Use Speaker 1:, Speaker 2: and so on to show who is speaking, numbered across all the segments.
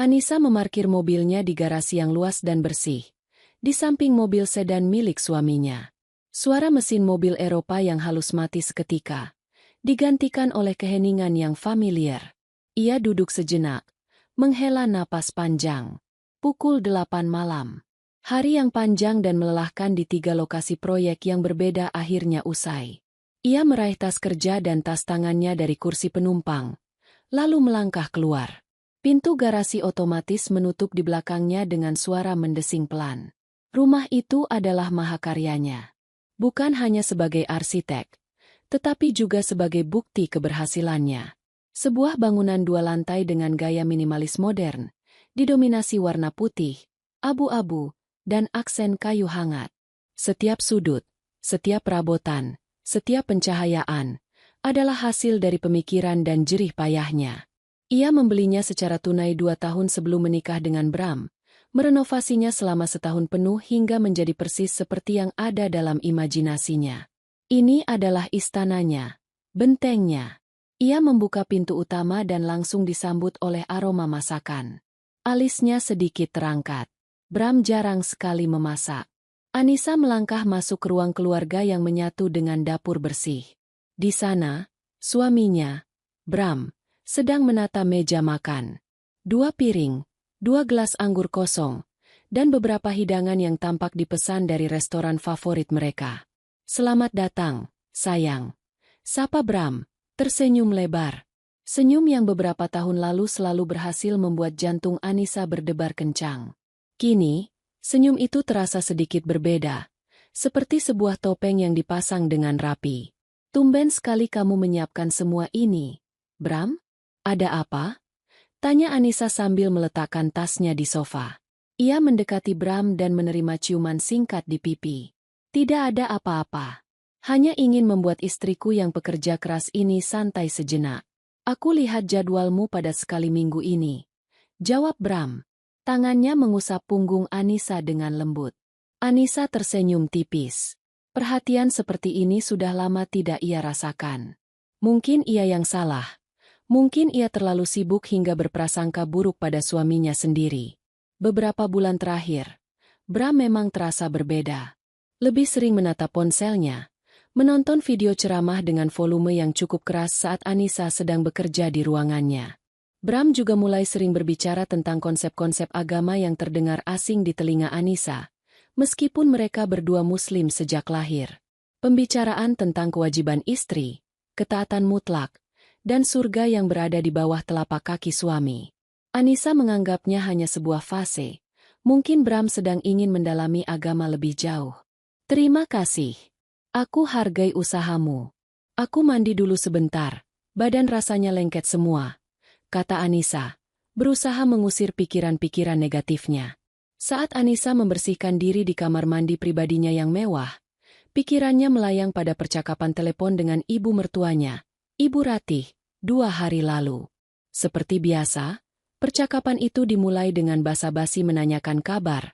Speaker 1: Anissa memarkir mobilnya di garasi yang luas dan bersih, di samping mobil sedan milik suaminya. Suara mesin mobil Eropa yang halus mati seketika, digantikan oleh keheningan yang familiar. Ia duduk sejenak, menghela napas panjang. Pukul 8 malam. Hari yang panjang dan melelahkan di 3 lokasi proyek yang berbeda akhirnya usai. Ia meraih tas kerja dan tas tangannya dari kursi penumpang, lalu melangkah keluar. Pintu garasi otomatis menutup di belakangnya dengan suara mendesing pelan. Rumah itu adalah mahakaryanya. Bukan hanya sebagai arsitek, tetapi juga sebagai bukti keberhasilannya. Sebuah bangunan 2 lantai dengan gaya minimalis modern, didominasi warna putih, abu-abu, dan aksen kayu hangat. Setiap sudut, setiap perabotan, setiap pencahayaan, adalah hasil dari pemikiran dan jerih payahnya. Ia membelinya secara tunai 2 tahun sebelum menikah dengan Bram, merenovasinya selama setahun penuh hingga menjadi persis seperti yang ada dalam imajinasinya. Ini adalah istananya, bentengnya. Ia membuka pintu utama dan langsung disambut oleh aroma masakan. Alisnya sedikit terangkat. Bram jarang sekali memasak. Anissa melangkah masuk ke ruang keluarga yang menyatu dengan dapur bersih. Di sana, suaminya, Bram, sedang menata meja makan. 2 piring, 2 gelas anggur kosong, dan beberapa hidangan yang tampak dipesan dari restoran favorit mereka. "Selamat datang, sayang," sapa Bram, tersenyum lebar. Senyum yang beberapa tahun lalu selalu berhasil membuat jantung Anissa berdebar kencang. Kini, senyum itu terasa sedikit berbeda, seperti sebuah topeng yang dipasang dengan rapi. "Tumben sekali kamu menyiapkan semua ini, Bram? Ada apa?" tanya Anissa sambil meletakkan tasnya di sofa. Ia mendekati Bram dan menerima ciuman singkat di pipi. "Tidak ada apa-apa. Hanya ingin membuat istriku yang pekerja keras ini santai sejenak. Aku lihat jadwalmu pada sekali minggu ini," jawab Bram. Tangannya mengusap punggung Anissa dengan lembut. Anissa tersenyum tipis. Perhatian seperti ini sudah lama tidak ia rasakan. Mungkin ia yang salah. Mungkin ia terlalu sibuk hingga berprasangka buruk pada suaminya sendiri. Beberapa bulan terakhir, Bram memang terasa berbeda. Lebih sering menatap ponselnya, menonton video ceramah dengan volume yang cukup keras saat Anissa sedang bekerja di ruangannya. Bram juga mulai sering berbicara tentang konsep-konsep agama yang terdengar asing di telinga Anissa, meskipun mereka berdua Muslim sejak lahir. Pembicaraan tentang kewajiban istri, ketaatan mutlak, dan surga yang berada di bawah telapak kaki suami. Anissa menganggapnya hanya sebuah fase. Mungkin Bram sedang ingin mendalami agama lebih jauh. "Terima kasih. Aku hargai usahamu. Aku mandi dulu sebentar, badan rasanya lengket semua," kata Anissa, berusaha mengusir pikiran-pikiran negatifnya. Saat Anissa membersihkan diri di kamar mandi pribadinya yang mewah, pikirannya melayang pada percakapan telepon dengan ibu mertuanya, Ibu Ratih, 2 hari lalu. Seperti biasa, percakapan itu dimulai dengan basa-basi menanyakan kabar,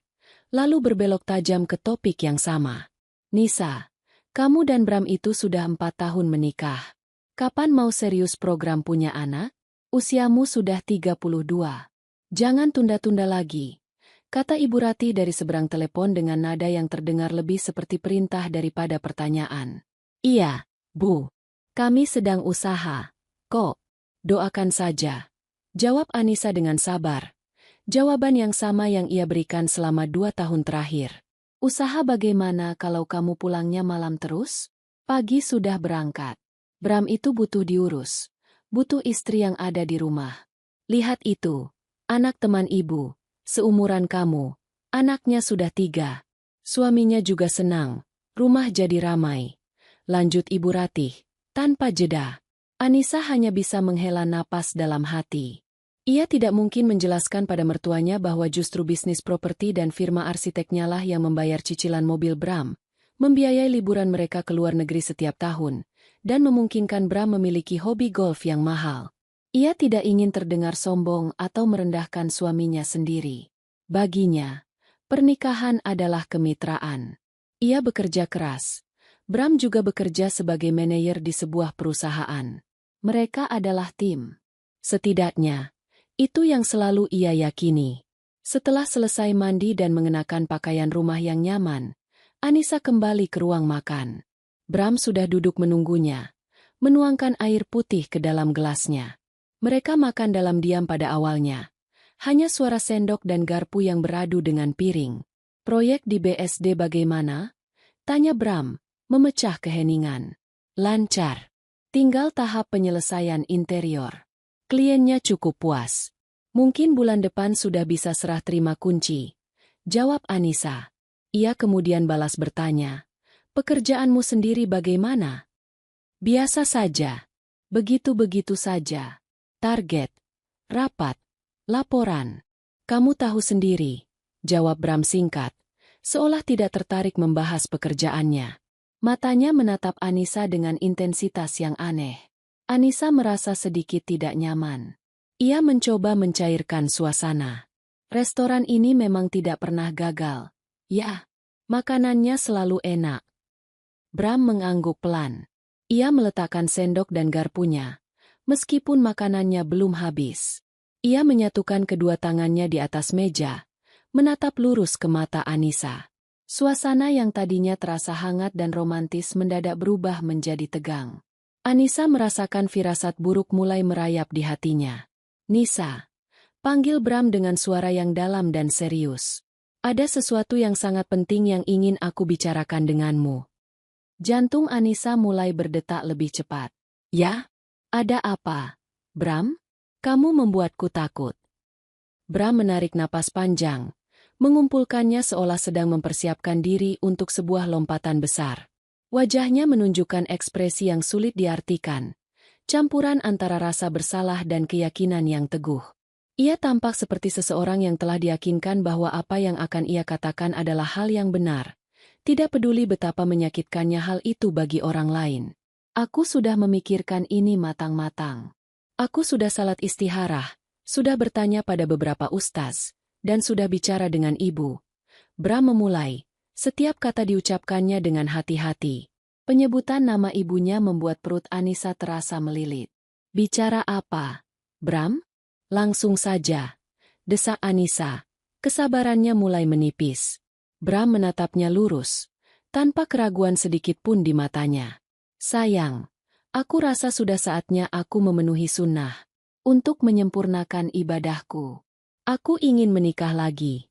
Speaker 1: lalu berbelok tajam ke topik yang sama. "Nisa, kamu dan Bram itu sudah 4 tahun menikah. Kapan mau serius program punya anak? Usiamu sudah 32. Jangan tunda-tunda lagi," kata Ibu Ratih dari seberang telepon dengan nada yang terdengar lebih seperti perintah daripada pertanyaan. "Iya, Bu. Kami sedang usaha, kok. Doakan saja," jawab Anissa dengan sabar. Jawaban yang sama yang ia berikan selama 2 tahun terakhir. "Usaha bagaimana kalau kamu pulangnya malam terus? Pagi sudah berangkat. Bram itu butuh diurus. Butuh istri yang ada di rumah. Lihat itu, anak teman ibu, seumuran kamu. Anaknya sudah 3. Suaminya juga senang. Rumah jadi ramai," lanjut Ibu Ratih, tanpa jeda. Anissa hanya bisa menghela napas dalam hati. Ia tidak mungkin menjelaskan pada mertuanya bahwa justru bisnis properti dan firma arsiteknya lah yang membayar cicilan mobil Bram, membiayai liburan mereka ke luar negeri setiap tahun, dan memungkinkan Bram memiliki hobi golf yang mahal. Ia tidak ingin terdengar sombong atau merendahkan suaminya sendiri. Baginya, pernikahan adalah kemitraan. Ia bekerja keras. Bram juga bekerja sebagai manajer di sebuah perusahaan. Mereka adalah tim. Setidaknya, Itu yang selalu ia yakini. Setelah selesai mandi dan mengenakan pakaian rumah yang nyaman, Anissa kembali ke ruang makan. Bram sudah duduk menunggunya, menuangkan air putih ke dalam gelasnya. Mereka makan dalam diam pada awalnya. Hanya suara sendok dan garpu yang beradu dengan piring. "Proyek di BSD bagaimana?" tanya Bram, memecah keheningan. "Lancar. Tinggal tahap penyelesaian interior. Kliennya cukup puas. Mungkin bulan depan sudah bisa serah terima kunci," jawab Anissa. Ia kemudian balas bertanya, "Pekerjaanmu sendiri bagaimana?" "Biasa saja. Begitu-begitu saja. Target, rapat, laporan. Kamu tahu sendiri," jawab Bram singkat, seolah tidak tertarik membahas pekerjaannya. Matanya menatap Anissa dengan intensitas yang aneh. Anissa merasa sedikit tidak nyaman. Ia mencoba mencairkan suasana. Restoran ini memang tidak pernah gagal. Ya, makanannya selalu enak. Bram mengangguk pelan. Ia meletakkan sendok dan garpunya, meskipun makanannya belum habis. Ia menyatukan kedua tangannya di atas meja, menatap lurus ke mata Anissa. Suasana yang tadinya terasa hangat dan romantis mendadak berubah menjadi tegang. Anissa merasakan firasat buruk mulai merayap di hatinya. "Nisa," panggil Bram dengan suara yang dalam dan serius. "Ada sesuatu yang sangat penting yang ingin aku bicarakan denganmu." Jantung Anissa mulai berdetak lebih cepat. "Ya? Ada apa, Bram? Kamu membuatku takut." Bram menarik napas panjang, mengumpulkannya seolah sedang mempersiapkan diri untuk sebuah lompatan besar. Wajahnya menunjukkan ekspresi yang sulit diartikan, campuran antara rasa bersalah dan keyakinan yang teguh. Ia tampak seperti seseorang yang telah diyakinkan bahwa apa yang akan ia katakan adalah hal yang benar, tidak peduli betapa menyakitkannya hal itu bagi orang lain. "Aku sudah memikirkan ini matang-matang. Aku sudah salat istikharah, sudah bertanya pada beberapa ustaz, dan sudah bicara dengan ibu." Bram memulai. Setiap kata diucapkannya dengan hati-hati. Penyebutan nama ibunya membuat perut Anissa terasa melilit. "Bicara apa, Bram?" "Langsung saja," desak Anissa. Kesabarannya mulai menipis. Bram menatapnya lurus, tanpa keraguan sedikit pun di matanya. "Sayang, aku rasa sudah saatnya aku memenuhi sunnah. Untuk menyempurnakan ibadahku. Aku ingin menikah lagi."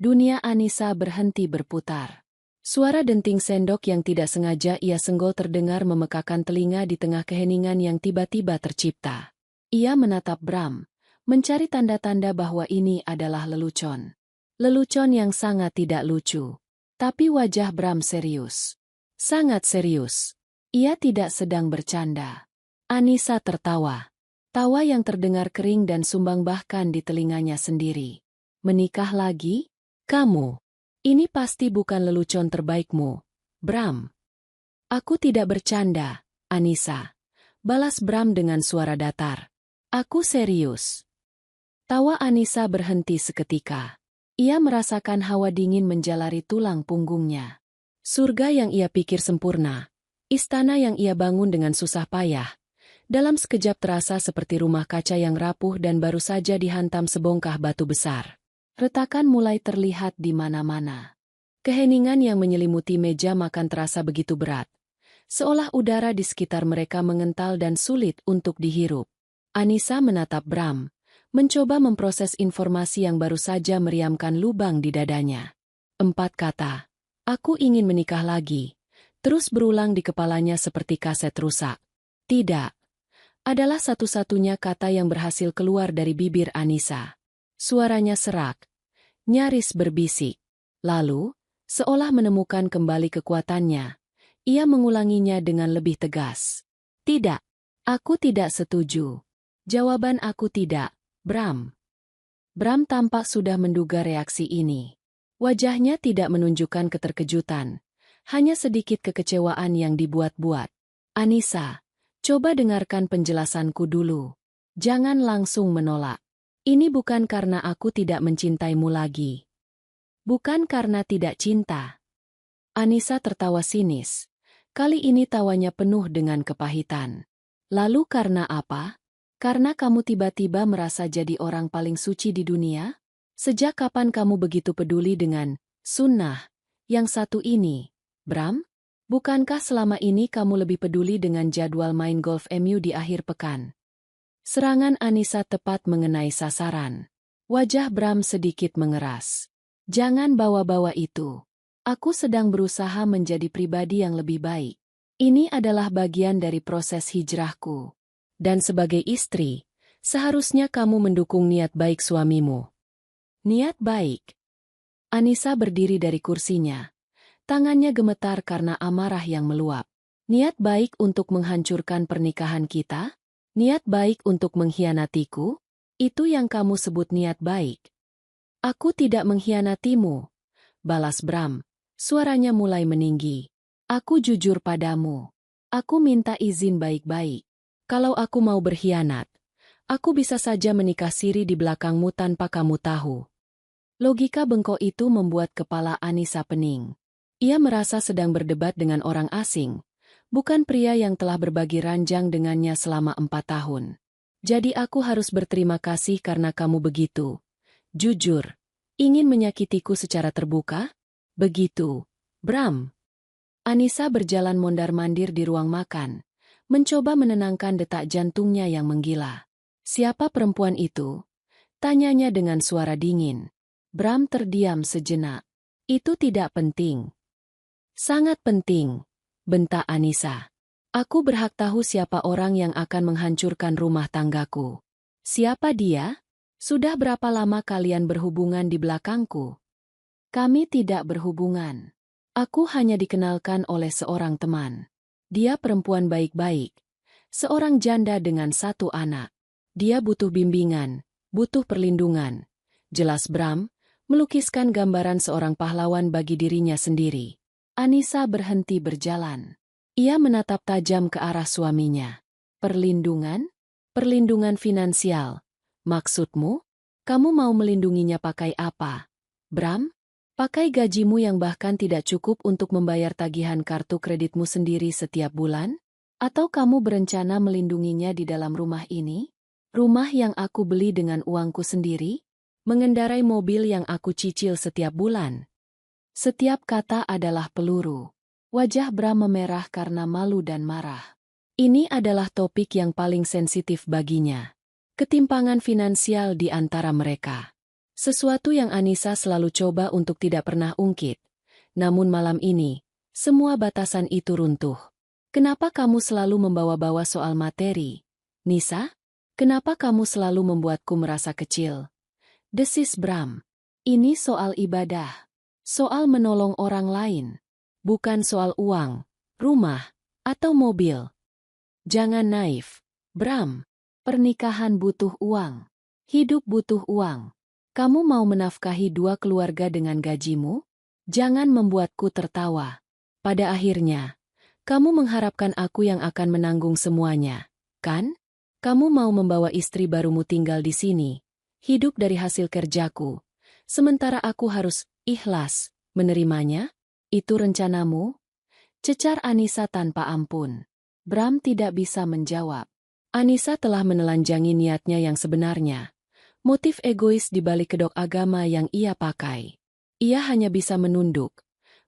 Speaker 1: Dunia Anissa berhenti berputar. Suara denting sendok yang tidak sengaja ia senggol terdengar memekakan telinga di tengah keheningan yang tiba-tiba tercipta. Ia menatap Bram, mencari tanda-tanda bahwa ini adalah lelucon. Lelucon yang sangat tidak lucu. Tapi wajah Bram serius. Sangat serius. Ia tidak sedang bercanda. Anissa tertawa. Tawa yang terdengar kering dan sumbang bahkan di telinganya sendiri. "Menikah lagi? Kamu? Ini pasti bukan lelucon terbaikmu, Bram." "Aku tidak bercanda, Anissa," balas Bram dengan suara datar. "Aku serius." Tawa Anissa berhenti seketika. Ia merasakan hawa dingin menjalari tulang punggungnya. Surga yang ia pikir sempurna, istana yang ia bangun dengan susah payah, dalam sekejap terasa seperti rumah kaca yang rapuh dan baru saja dihantam sebongkah batu besar. Retakan mulai terlihat di mana-mana. Keheningan yang menyelimuti meja makan terasa begitu berat, seolah udara di sekitar mereka mengental dan sulit untuk dihirup. Anissa menatap Bram, mencoba memproses informasi yang baru saja meriamkan lubang di dadanya. 4 kata, "Aku ingin menikah lagi," terus berulang di kepalanya seperti kaset rusak. "Tidak," adalah satu-satunya kata yang berhasil keluar dari bibir Anissa. Suaranya serak, nyaris berbisik. Lalu, seolah menemukan kembali kekuatannya, ia mengulanginya dengan lebih tegas. "Tidak, aku tidak setuju. Jawaban aku tidak, Bram." Bram tampak sudah menduga reaksi ini. Wajahnya tidak menunjukkan keterkejutan, hanya sedikit kekecewaan yang dibuat-buat. "Anissa, coba dengarkan penjelasanku dulu. Jangan langsung menolak. Ini bukan karena aku tidak mencintaimu lagi. Bukan karena tidak cinta." Anissa tertawa sinis. Kali ini tawanya penuh dengan kepahitan. "Lalu karena apa?" Karena kamu tiba-tiba merasa jadi orang paling suci di dunia? Sejak kapan kamu begitu peduli dengan sunnah yang satu ini, Bram? Bukankah selama ini kamu lebih peduli dengan jadwal main golf MU di akhir pekan? Serangan Anissa tepat mengenai sasaran. Wajah Bram sedikit mengeras. Jangan bawa-bawa itu. Aku sedang berusaha menjadi pribadi yang lebih baik. Ini adalah bagian dari proses hijrahku. Dan sebagai istri, seharusnya kamu mendukung niat baik suamimu. Niat baik. Anissa berdiri dari kursinya. Tangannya gemetar karena amarah yang meluap. Niat baik untuk menghancurkan pernikahan kita? Niat baik untuk mengkhianatiku? Itu yang kamu sebut niat baik. Aku tidak mengkhianatimu, balas Bram. Suaranya mulai meninggi. Aku jujur padamu. Aku minta izin baik-baik. Kalau aku mau berkhianat, aku bisa saja menikah siri di belakangmu tanpa kamu tahu. Logika bengkok itu membuat kepala Anissa pening. Ia merasa sedang berdebat dengan orang asing, bukan pria yang telah berbagi ranjang dengannya selama 4 tahun. Jadi aku harus berterima kasih karena kamu begitu jujur, ingin menyakitiku secara terbuka? Begitu, Bram. Anissa berjalan mondar-mandir di ruang makan, mencoba menenangkan detak jantungnya yang menggila. Siapa perempuan itu? Tanyanya dengan suara dingin. Bram terdiam sejenak. Itu tidak penting. Sangat penting, bentak Anissa. Aku berhak tahu siapa orang yang akan menghancurkan rumah tanggaku. Siapa dia? Sudah berapa lama kalian berhubungan di belakangku? Kami tidak berhubungan. Aku hanya dikenalkan oleh seorang teman. Dia perempuan baik-baik. Seorang janda dengan 1 anak. Dia butuh bimbingan, butuh perlindungan. Jelas Bram, melukiskan gambaran seorang pahlawan bagi dirinya sendiri. Anissa berhenti berjalan. Ia menatap tajam ke arah suaminya. Perlindungan? Perlindungan finansial. Maksudmu? Kamu mau melindunginya pakai apa? Bram? Pakai gajimu yang bahkan tidak cukup untuk membayar tagihan kartu kreditmu sendiri setiap bulan? Atau kamu berencana melindunginya di dalam rumah ini? Rumah yang aku beli dengan uangku sendiri? Mengendarai mobil yang aku cicil setiap bulan? Setiap kata adalah peluru. Wajah Bram memerah karena malu dan marah. Ini adalah topik yang paling sensitif baginya. Ketimpangan finansial di antara mereka. Sesuatu yang Anissa selalu coba untuk tidak pernah ungkit. Namun malam ini, semua batasan itu runtuh. Kenapa kamu selalu membawa-bawa soal materi? Nisa? Kenapa kamu selalu membuatku merasa kecil? Desis Bram. Ini soal ibadah. Soal menolong orang lain. Bukan soal uang, rumah, atau mobil. Jangan naif, Bram. Pernikahan butuh uang. Hidup butuh uang. Kamu mau menafkahi 2 keluarga dengan gajimu? Jangan membuatku tertawa. Pada akhirnya, kamu mengharapkan aku yang akan menanggung semuanya, kan? Kamu mau membawa istri barumu tinggal di sini, hidup dari hasil kerjaku, sementara aku harus ikhlas menerimanya? Itu rencanamu? Cecar Anissa tanpa ampun. Bram tidak bisa menjawab. Anissa telah menelanjangi niatnya yang sebenarnya. Motif egois di balik kedok agama yang ia pakai. Ia hanya bisa menunduk,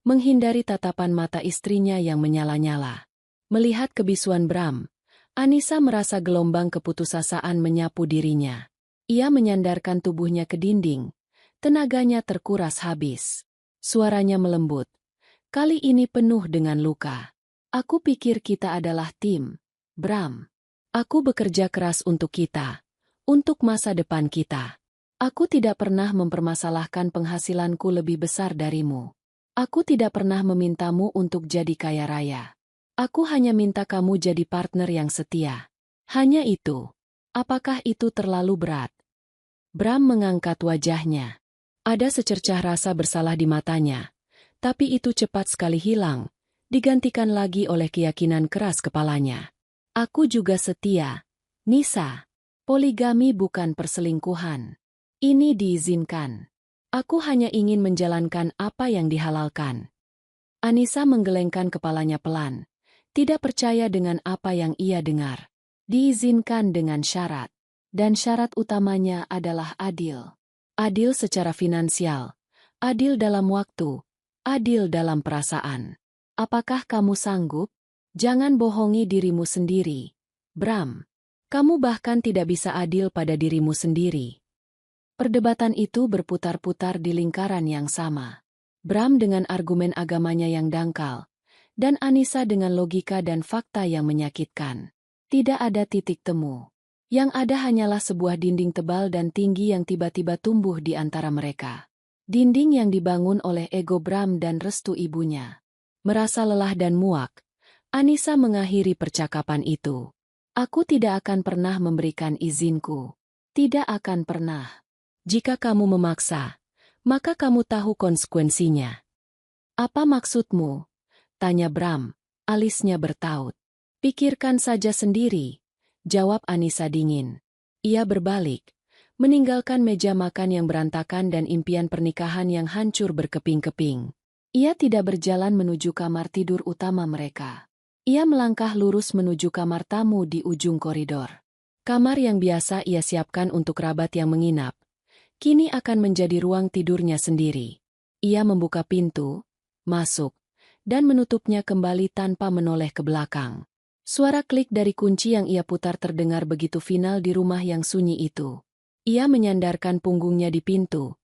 Speaker 1: menghindari tatapan mata istrinya yang menyala-nyala. Melihat kebisuan Bram, Anissa merasa gelombang keputusasaan menyapu dirinya. Ia menyandarkan tubuhnya ke dinding, tenaganya terkuras habis. Suaranya melembut. Kali ini penuh dengan luka. Aku pikir kita adalah tim, Bram. Aku bekerja keras untuk kita. Untuk masa depan kita. Aku tidak pernah mempermasalahkan penghasilanku lebih besar darimu. Aku tidak pernah memintamu untuk jadi kaya raya. Aku hanya minta kamu jadi partner yang setia. Hanya itu. Apakah itu terlalu berat? Bram mengangkat wajahnya. Ada secercah rasa bersalah di matanya. Tapi itu cepat sekali hilang, digantikan lagi oleh keyakinan keras kepalanya. Aku juga setia, Nisa. Poligami bukan perselingkuhan. Ini diizinkan. Aku hanya ingin menjalankan apa yang dihalalkan. Anissa menggelengkan kepalanya pelan, tidak percaya dengan apa yang ia dengar. Diizinkan dengan syarat. Dan syarat utamanya adalah adil. Adil secara finansial, adil dalam waktu, adil dalam perasaan. Apakah kamu sanggup? Jangan bohongi dirimu sendiri, Bram. Kamu bahkan tidak bisa adil pada dirimu sendiri. Perdebatan itu berputar-putar di lingkaran yang sama. Bram dengan argumen agamanya yang dangkal, dan Anissa dengan logika dan fakta yang menyakitkan. Tidak ada titik temu. Yang ada hanyalah sebuah dinding tebal dan tinggi yang tiba-tiba tumbuh di antara mereka. Dinding yang dibangun oleh ego Bram dan restu ibunya. Merasa lelah dan muak, Anissa mengakhiri percakapan itu. Aku tidak akan pernah memberikan izinku. Tidak akan pernah. Jika kamu memaksa, maka kamu tahu konsekuensinya. Apa maksudmu? Tanya Bram, alisnya bertaut. Pikirkan saja sendiri, jawab Anissa dingin. Ia berbalik, meninggalkan meja makan yang berantakan dan impian pernikahan yang hancur berkeping-keping. Ia tidak berjalan menuju kamar tidur utama mereka. Ia melangkah lurus menuju kamar tamu di ujung koridor. Kamar yang biasa ia siapkan untuk kerabat yang menginap, kini akan menjadi ruang tidurnya sendiri. Ia membuka pintu, masuk, dan menutupnya kembali tanpa menoleh ke belakang. Suara klik dari kunci yang ia putar terdengar begitu final di rumah yang sunyi itu. Ia menyandarkan punggungnya di pintu,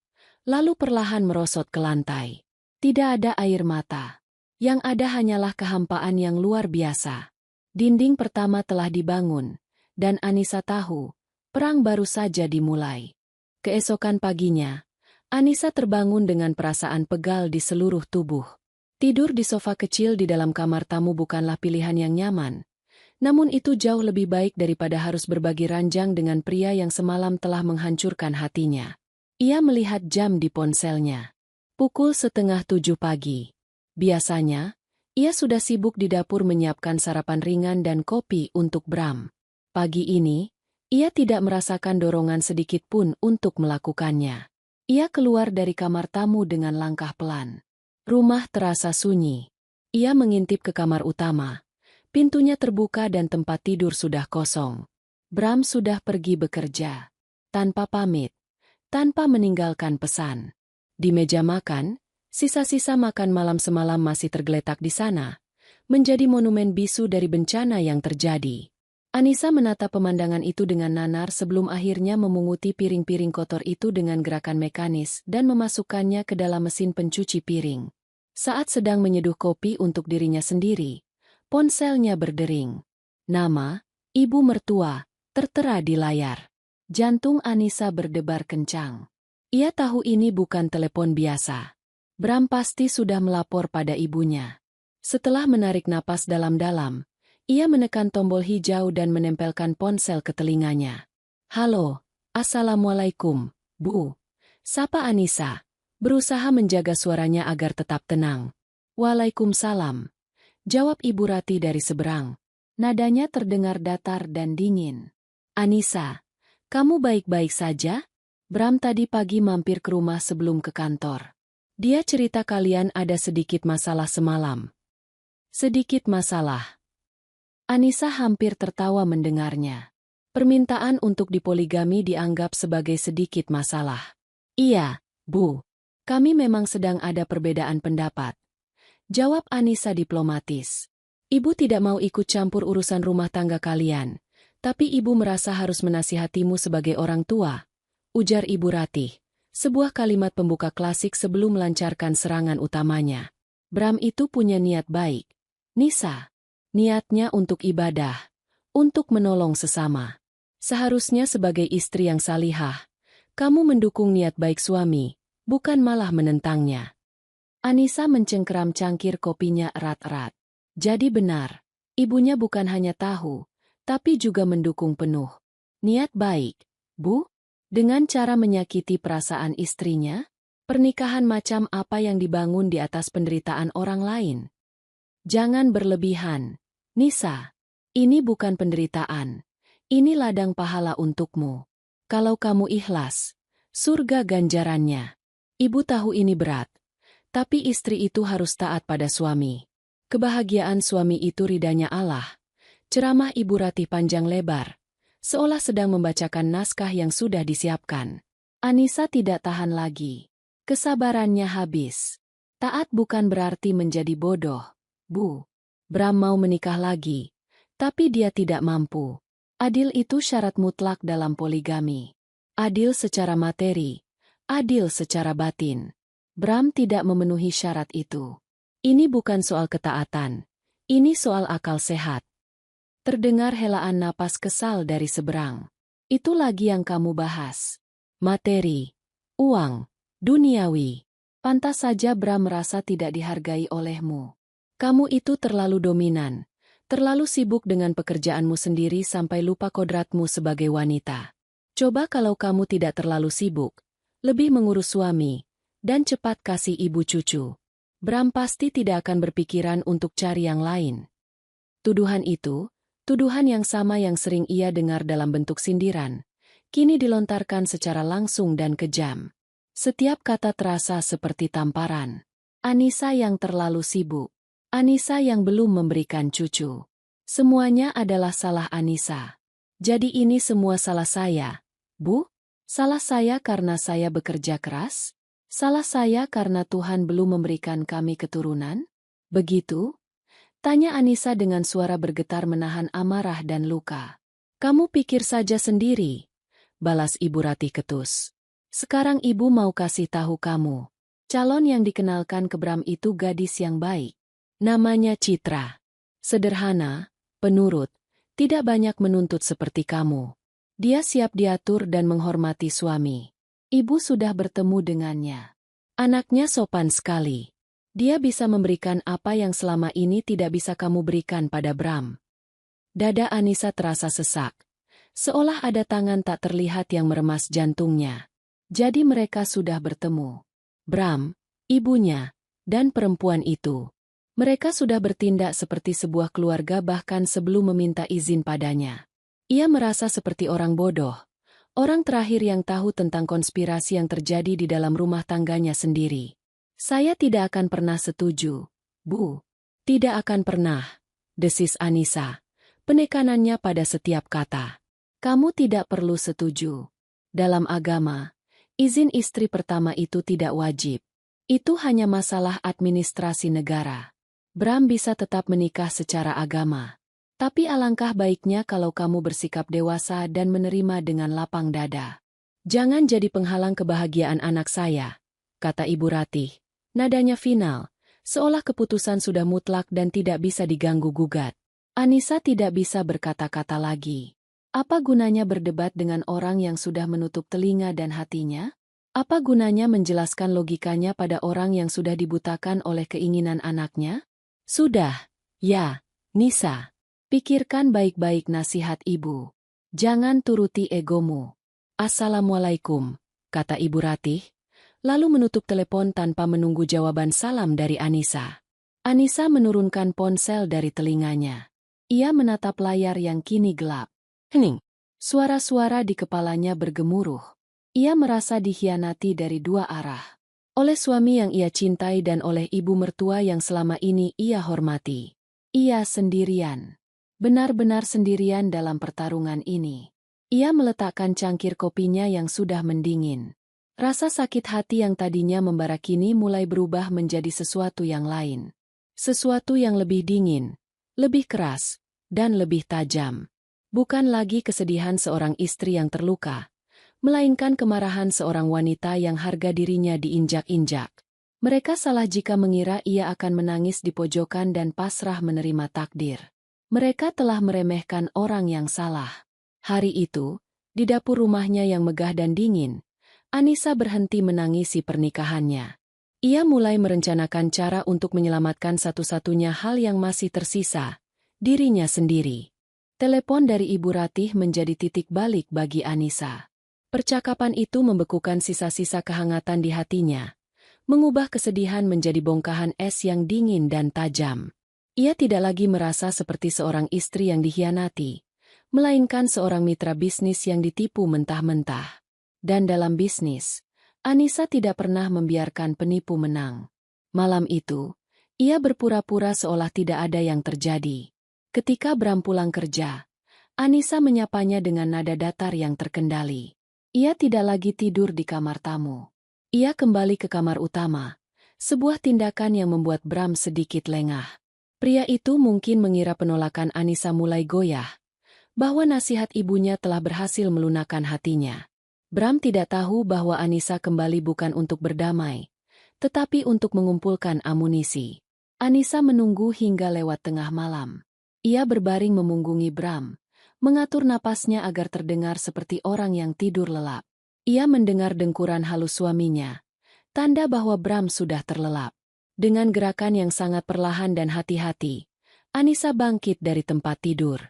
Speaker 1: lalu perlahan merosot ke lantai. Tidak ada air mata. Yang ada hanyalah kehampaan yang luar biasa. Dinding pertama telah dibangun, dan Anissa tahu, perang baru saja dimulai. Keesokan paginya, Anissa terbangun dengan perasaan pegal di seluruh tubuh. Tidur di sofa kecil di dalam kamar tamu bukanlah pilihan yang nyaman. Namun itu jauh lebih baik daripada harus berbagi ranjang dengan pria yang semalam telah menghancurkan hatinya. Ia melihat jam di ponselnya. Pukul 6:30 pagi. Biasanya, ia sudah sibuk di dapur menyiapkan sarapan ringan dan kopi untuk Bram. Pagi ini, ia tidak merasakan dorongan sedikit pun untuk melakukannya. Ia keluar dari kamar tamu dengan langkah pelan. Rumah terasa sunyi. Ia mengintip ke kamar utama. Pintunya terbuka dan tempat tidur sudah kosong. Bram sudah pergi bekerja. Tanpa pamit. Tanpa meninggalkan pesan. Di meja makan, sisa-sisa makan malam semalam masih tergeletak di sana. Menjadi monumen bisu dari bencana yang terjadi. Anissa menatap pemandangan itu dengan nanar sebelum akhirnya memunguti piring-piring kotor itu dengan gerakan mekanis dan memasukkannya ke dalam mesin pencuci piring. Saat sedang menyeduh kopi untuk dirinya sendiri, ponselnya berdering. Nama, ibu mertua, tertera di layar. Jantung Anissa berdebar kencang. Ia tahu ini bukan telepon biasa. Bram pasti sudah melapor pada ibunya. Setelah menarik napas dalam-dalam, ia menekan tombol hijau dan menempelkan ponsel ke telinganya. Halo, Assalamualaikum, Bu. Sapa Anissa, berusaha menjaga suaranya agar tetap tenang. Waalaikumsalam. Jawab Ibu Rati dari seberang. Nadanya terdengar datar dan dingin. Anissa, kamu baik-baik saja? Bram tadi pagi mampir ke rumah sebelum ke kantor. Dia cerita kalian ada sedikit masalah semalam. Sedikit masalah. Anissa hampir tertawa mendengarnya. Permintaan untuk dipoligami dianggap sebagai sedikit masalah. Iya, Bu. Kami memang sedang ada perbedaan pendapat. Jawab Anissa diplomatis. Ibu tidak mau ikut campur urusan rumah tangga kalian, tapi ibu merasa harus menasihatimu sebagai orang tua. Ujar Ibu Ratih, sebuah kalimat pembuka klasik sebelum melancarkan serangan utamanya. Bram itu punya niat baik. Nisa. Niatnya untuk ibadah, untuk menolong sesama. Seharusnya sebagai istri yang salihah, kamu mendukung niat baik suami, bukan malah menentangnya. Anissa mencengkeram cangkir kopinya erat-erat. Jadi benar, ibunya bukan hanya tahu, tapi juga mendukung penuh. Niat baik, Bu? Dengan cara menyakiti perasaan istrinya? Pernikahan macam apa yang dibangun di atas penderitaan orang lain? Jangan berlebihan, Nisa. Ini bukan penderitaan. Ini ladang pahala untukmu. Kalau kamu ikhlas, surga ganjarannya. Ibu tahu ini berat. Tapi istri itu harus taat pada suami. Kebahagiaan suami itu ridanya Allah. Ceramah Ibu Ratih panjang lebar, seolah sedang membacakan naskah yang sudah disiapkan. Anissa tidak tahan lagi. Kesabarannya habis. Taat bukan berarti menjadi bodoh, Bu. Bram mau menikah lagi, tapi dia tidak mampu. Adil itu syarat mutlak dalam poligami. Adil secara materi, adil secara batin. Bram tidak memenuhi syarat itu. Ini bukan soal ketaatan, ini soal akal sehat. Terdengar helaan napas kesal dari seberang. Itu lagi yang kamu bahas. Materi, uang, duniawi. Pantas saja Bram merasa tidak dihargai olehmu. Kamu itu terlalu dominan, terlalu sibuk dengan pekerjaanmu sendiri sampai lupa kodratmu sebagai wanita. Coba kalau kamu tidak terlalu sibuk, lebih mengurus suami, dan cepat kasih ibu cucu. Bram pasti tidak akan berpikiran untuk cari yang lain. Tuduhan itu, tuduhan yang sama yang sering ia dengar dalam bentuk sindiran, kini dilontarkan secara langsung dan kejam. Setiap kata terasa seperti tamparan. Anissa yang terlalu sibuk. Anissa yang belum memberikan cucu. Semuanya adalah salah Anissa. Jadi ini semua salah saya, Bu? Salah saya karena saya bekerja keras? Salah saya karena Tuhan belum memberikan kami keturunan? Begitu? Tanya Anissa dengan suara bergetar menahan amarah dan luka. Kamu pikir saja sendiri, balas Ibu Ratih ketus. Sekarang ibu mau kasih tahu kamu. Calon yang dikenalkan ke Bram itu gadis yang baik. Namanya Citra. Sederhana, penurut, tidak banyak menuntut seperti kamu. Dia siap diatur dan menghormati suami. Ibu sudah bertemu dengannya. Anaknya sopan sekali. Dia bisa memberikan apa yang selama ini tidak bisa kamu berikan pada Bram. Dada Anissa terasa sesak. Seolah ada tangan tak terlihat yang meremas jantungnya. Jadi mereka sudah bertemu. Bram, ibunya, dan perempuan itu. Mereka sudah bertindak seperti sebuah keluarga bahkan sebelum meminta izin padanya. Ia merasa seperti orang bodoh. Orang terakhir yang tahu tentang konspirasi yang terjadi di dalam rumah tangganya sendiri. Saya tidak akan pernah setuju, Bu. Tidak akan pernah, desis Anissa. Penekanannya pada setiap kata. Kamu tidak perlu setuju. Dalam agama, izin istri pertama itu tidak wajib. Itu hanya masalah administrasi negara. Bram bisa tetap menikah secara agama. Tapi alangkah baiknya kalau kamu bersikap dewasa dan menerima dengan lapang dada. Jangan jadi penghalang kebahagiaan anak saya, kata Ibu Ratih. Nadanya final, seolah keputusan sudah mutlak dan tidak bisa diganggu-gugat. Anissa tidak bisa berkata-kata lagi. Apa gunanya berdebat dengan orang yang sudah menutup telinga dan hatinya? Apa gunanya menjelaskan logikanya pada orang yang sudah dibutakan oleh keinginan anaknya? Sudah, ya, Nisa. Pikirkan baik-baik nasihat ibu. Jangan turuti egomu. Assalamualaikum, kata Ibu Ratih, lalu menutup telepon tanpa menunggu jawaban salam dari Anissa. Anissa menurunkan ponsel dari telinganya. Ia menatap layar yang kini gelap. Hening. Suara-suara di kepalanya bergemuruh. Ia merasa dikhianati dari dua arah. Oleh suami yang ia cintai dan oleh ibu mertua yang selama ini ia hormati. Ia sendirian. Benar-benar sendirian dalam pertarungan ini. Ia meletakkan cangkir kopinya yang sudah mendingin. Rasa sakit hati yang tadinya membara kini mulai berubah menjadi sesuatu yang lain. Sesuatu yang lebih dingin, lebih keras, dan lebih tajam. Bukan lagi kesedihan seorang istri yang terluka, melainkan kemarahan seorang wanita yang harga dirinya diinjak-injak. Mereka salah jika mengira ia akan menangis di pojokan dan pasrah menerima takdir. Mereka telah meremehkan orang yang salah. Hari itu, di dapur rumahnya yang megah dan dingin, Anissa berhenti menangisi pernikahannya. Ia mulai merencanakan cara untuk menyelamatkan satu-satunya hal yang masih tersisa, dirinya sendiri. Telepon dari Ibu Ratih menjadi titik balik bagi Anissa. Percakapan itu membekukan sisa-sisa kehangatan di hatinya, mengubah kesedihan menjadi bongkahan es yang dingin dan tajam. Ia tidak lagi merasa seperti seorang istri yang dikhianati, melainkan seorang mitra bisnis yang ditipu mentah-mentah. Dan dalam bisnis, Anissa tidak pernah membiarkan penipu menang. Malam itu, ia berpura-pura seolah tidak ada yang terjadi. Ketika Bram pulang kerja, Anissa menyapanya dengan nada datar yang terkendali. Ia tidak lagi tidur di kamar tamu. Ia kembali ke kamar utama, sebuah tindakan yang membuat Bram sedikit lengah. Pria itu mungkin mengira penolakan Anissa mulai goyah, bahwa nasihat ibunya telah berhasil melunakkan hatinya. Bram tidak tahu bahwa Anissa kembali bukan untuk berdamai, tetapi untuk mengumpulkan amunisi. Anissa menunggu hingga lewat tengah malam. Ia berbaring memunggungi Bram, mengatur napasnya agar terdengar seperti orang yang tidur lelap. Ia mendengar dengkuran halus suaminya, tanda bahwa Bram sudah terlelap. Dengan gerakan yang sangat perlahan dan hati-hati, Anissa bangkit dari tempat tidur.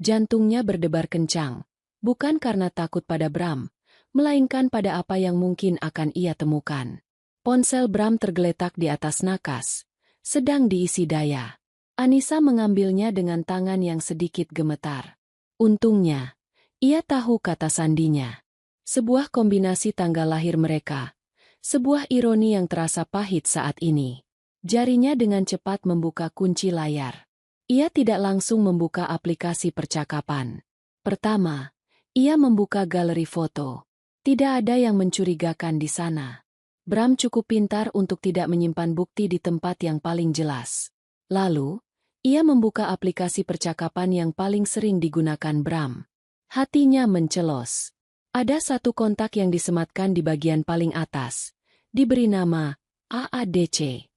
Speaker 1: Jantungnya berdebar kencang, bukan karena takut pada Bram, melainkan pada apa yang mungkin akan ia temukan. Ponsel Bram tergeletak di atas nakas, sedang diisi daya. Anissa mengambilnya dengan tangan yang sedikit gemetar. Untungnya, ia tahu kata sandinya. Sebuah kombinasi tanggal lahir mereka. Sebuah ironi yang terasa pahit saat ini. Jarinya dengan cepat membuka kunci layar. Ia tidak langsung membuka aplikasi percakapan. Pertama, ia membuka galeri foto. Tidak ada yang mencurigakan di sana. Bram cukup pintar untuk tidak menyimpan bukti di tempat yang paling jelas. Lalu, ia membuka aplikasi percakapan yang paling sering digunakan Bram. Hatinya mencelos. Ada satu kontak yang disematkan di bagian paling atas, diberi nama AADC.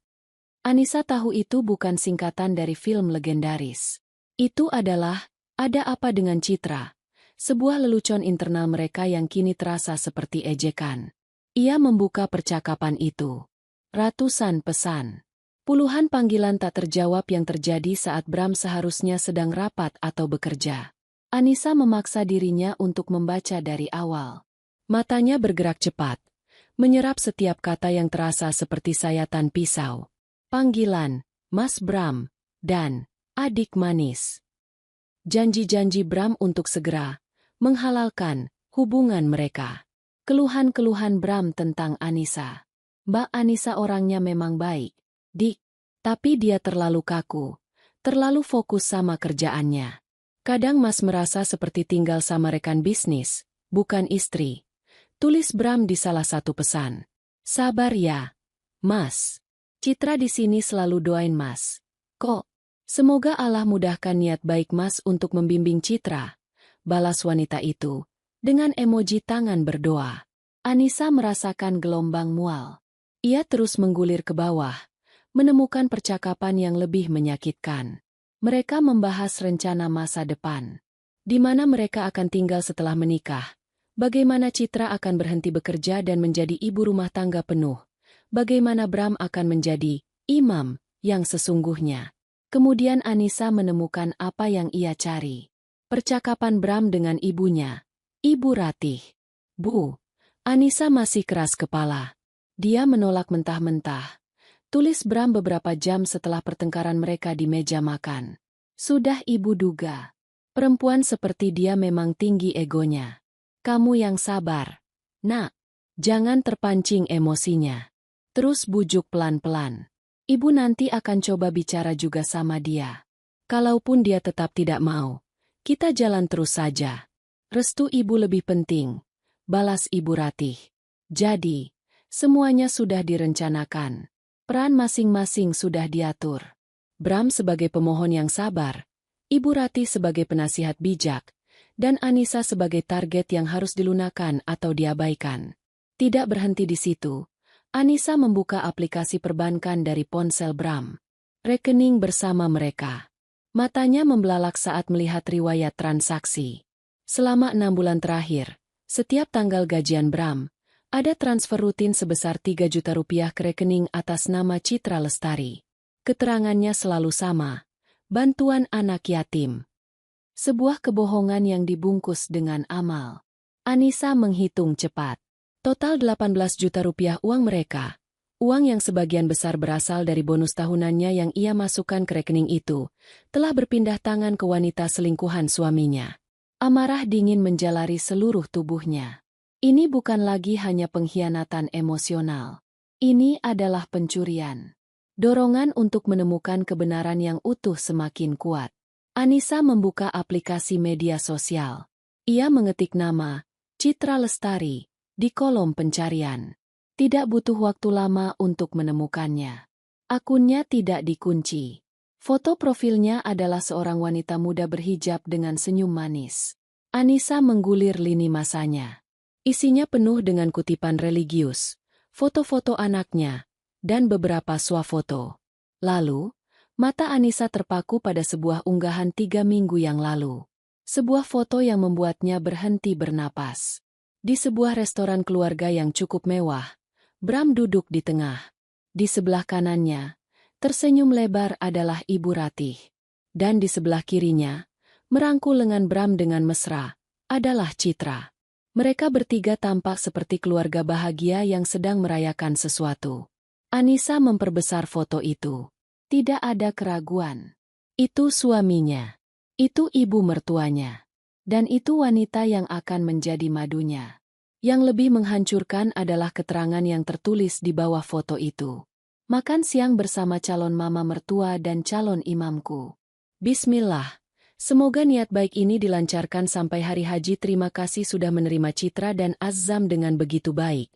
Speaker 1: Anissa tahu itu bukan singkatan dari film legendaris. Itu adalah, ada apa dengan Citra, sebuah lelucon internal mereka yang kini terasa seperti ejekan. Ia membuka percakapan itu. Ratusan pesan. Puluhan panggilan tak terjawab yang terjadi saat Bram seharusnya sedang rapat atau bekerja. Anissa memaksa dirinya untuk membaca dari awal. Matanya bergerak cepat, menyerap setiap kata yang terasa seperti sayatan pisau. Panggilan, Mas Bram, dan adik manis. Janji-janji Bram untuk segera menghalalkan hubungan mereka. Keluhan-keluhan Bram tentang Anissa. Mbak Anissa orangnya memang baik, Dik. Tapi dia terlalu kaku, terlalu fokus sama kerjaannya. Kadang Mas merasa seperti tinggal sama rekan bisnis, bukan istri. Tulis Bram di salah satu pesan. Sabar ya, Mas. Citra di sini selalu doain Mas. Kok? Semoga Allah mudahkan niat baik Mas untuk membimbing Citra. Balas wanita itu, dengan emoji tangan berdoa. Anissa merasakan gelombang mual. Ia terus menggulir ke bawah, menemukan percakapan yang lebih menyakitkan. Mereka membahas rencana masa depan. Di mana mereka akan tinggal setelah menikah. Bagaimana Citra akan berhenti bekerja dan menjadi ibu rumah tangga penuh. Bagaimana Bram akan menjadi imam yang sesungguhnya. Kemudian Anissa menemukan apa yang ia cari. Percakapan Bram dengan ibunya. Ibu Ratih. Bu. Anissa masih keras kepala. Dia menolak mentah-mentah. Tulis Bram beberapa jam setelah pertengkaran mereka di meja makan. Sudah ibu duga. Perempuan seperti dia memang tinggi egonya. Kamu yang sabar. Nak, jangan terpancing emosinya. Terus bujuk pelan-pelan. Ibu nanti akan coba bicara juga sama dia. Kalaupun dia tetap tidak mau, kita jalan terus saja. Restu ibu lebih penting. Balas Ibu Ratih. Jadi, semuanya sudah direncanakan. Peran masing-masing sudah diatur. Bram sebagai pemohon yang sabar, Ibu Ratih sebagai penasihat bijak, dan Anissa sebagai target yang harus dilunakan atau diabaikan. Tidak berhenti di situ, Anissa membuka aplikasi perbankan dari ponsel Bram. Rekening bersama mereka. Matanya membelalak saat melihat riwayat transaksi. Selama 6 bulan terakhir, setiap tanggal gajian Bram, ada transfer rutin sebesar 3 juta rupiah ke rekening atas nama Citra Lestari. Keterangannya selalu sama. Bantuan anak yatim. Sebuah kebohongan yang dibungkus dengan amal. Anissa menghitung cepat. Total 18 juta rupiah uang mereka. Uang yang sebagian besar berasal dari bonus tahunannya yang ia masukkan ke rekening itu, telah berpindah tangan ke wanita selingkuhan suaminya. Amarah dingin menjalari seluruh tubuhnya. Ini bukan lagi hanya pengkhianatan emosional. Ini adalah pencurian. Dorongan untuk menemukan kebenaran yang utuh semakin kuat. Anissa membuka aplikasi media sosial. Ia mengetik nama, Citra Lestari, di kolom pencarian. Tidak butuh waktu lama untuk menemukannya. Akunnya tidak dikunci. Foto profilnya adalah seorang wanita muda berhijab dengan senyum manis. Anissa menggulir lini masanya. Isinya penuh dengan kutipan religius, foto-foto anaknya, dan beberapa swafoto. Lalu, mata Anissa terpaku pada sebuah unggahan 3 minggu yang lalu. Sebuah foto yang membuatnya berhenti bernapas. Di sebuah restoran keluarga yang cukup mewah, Bram duduk di tengah. Di sebelah kanannya, tersenyum lebar adalah Ibu Ratih. Dan di sebelah kirinya, merangkul lengan Bram dengan mesra, adalah Citra. Mereka bertiga tampak seperti keluarga bahagia yang sedang merayakan sesuatu. Anissa memperbesar foto itu. Tidak ada keraguan. Itu suaminya. Itu ibu mertuanya. Dan itu wanita yang akan menjadi madunya. Yang lebih menghancurkan adalah keterangan yang tertulis di bawah foto itu. Makan siang bersama calon mama mertua dan calon imamku. Bismillah. Semoga niat baik ini dilancarkan sampai hari haji. Terima kasih sudah menerima Citra dan Azam dengan begitu baik.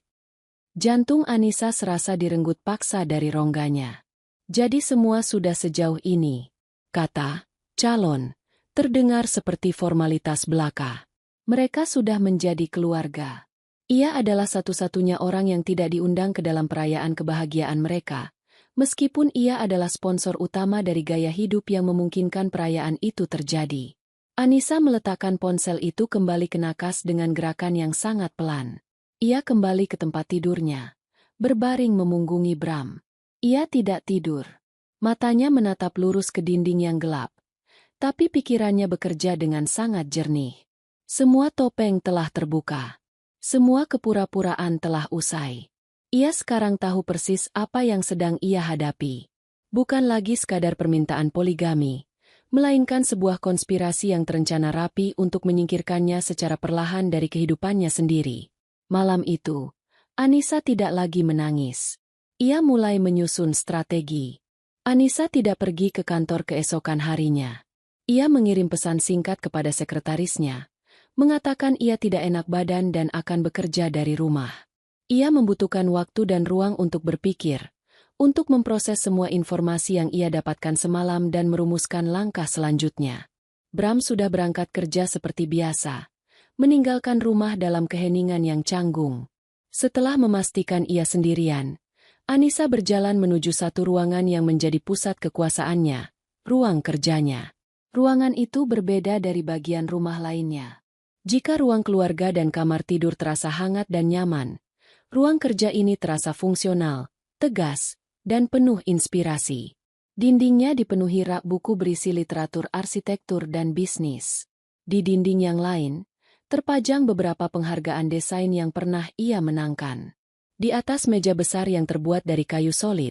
Speaker 1: Jantung Anissa serasa direnggut paksa dari rongganya. Jadi semua sudah sejauh ini. Kata, calon, terdengar seperti formalitas belaka. Mereka sudah menjadi keluarga. Ia adalah satu-satunya orang yang tidak diundang ke dalam perayaan kebahagiaan mereka, meskipun ia adalah sponsor utama dari gaya hidup yang memungkinkan perayaan itu terjadi. Anissa meletakkan ponsel itu kembali ke nakas dengan gerakan yang sangat pelan. Ia kembali ke tempat tidurnya, berbaring memunggungi Bram. Ia tidak tidur. Matanya menatap lurus ke dinding yang gelap, tapi pikirannya bekerja dengan sangat jernih. Semua topeng telah terbuka. Semua kepura-puraan telah usai. Ia sekarang tahu persis apa yang sedang ia hadapi. Bukan lagi sekadar permintaan poligami, melainkan sebuah konspirasi yang terencana rapi untuk menyingkirkannya secara perlahan dari kehidupannya sendiri. Malam itu, Anissa tidak lagi menangis. Ia mulai menyusun strategi. Anissa tidak pergi ke kantor keesokan harinya. Ia mengirim pesan singkat kepada sekretarisnya, mengatakan ia tidak enak badan dan akan bekerja dari rumah. Ia membutuhkan waktu dan ruang untuk berpikir, untuk memproses semua informasi yang ia dapatkan semalam dan merumuskan langkah selanjutnya. Bram sudah berangkat kerja seperti biasa, meninggalkan rumah dalam keheningan yang canggung. Setelah memastikan ia sendirian, Anissa berjalan menuju satu ruangan yang menjadi pusat kekuasaannya, ruang kerjanya. Ruangan itu berbeda dari bagian rumah lainnya. Jika ruang keluarga dan kamar tidur terasa hangat dan nyaman, ruang kerja ini terasa fungsional, tegas, dan penuh inspirasi. Dindingnya dipenuhi rak buku berisi literatur arsitektur dan bisnis. Di dinding yang lain, terpajang beberapa penghargaan desain yang pernah ia menangkan. Di atas meja besar yang terbuat dari kayu solid,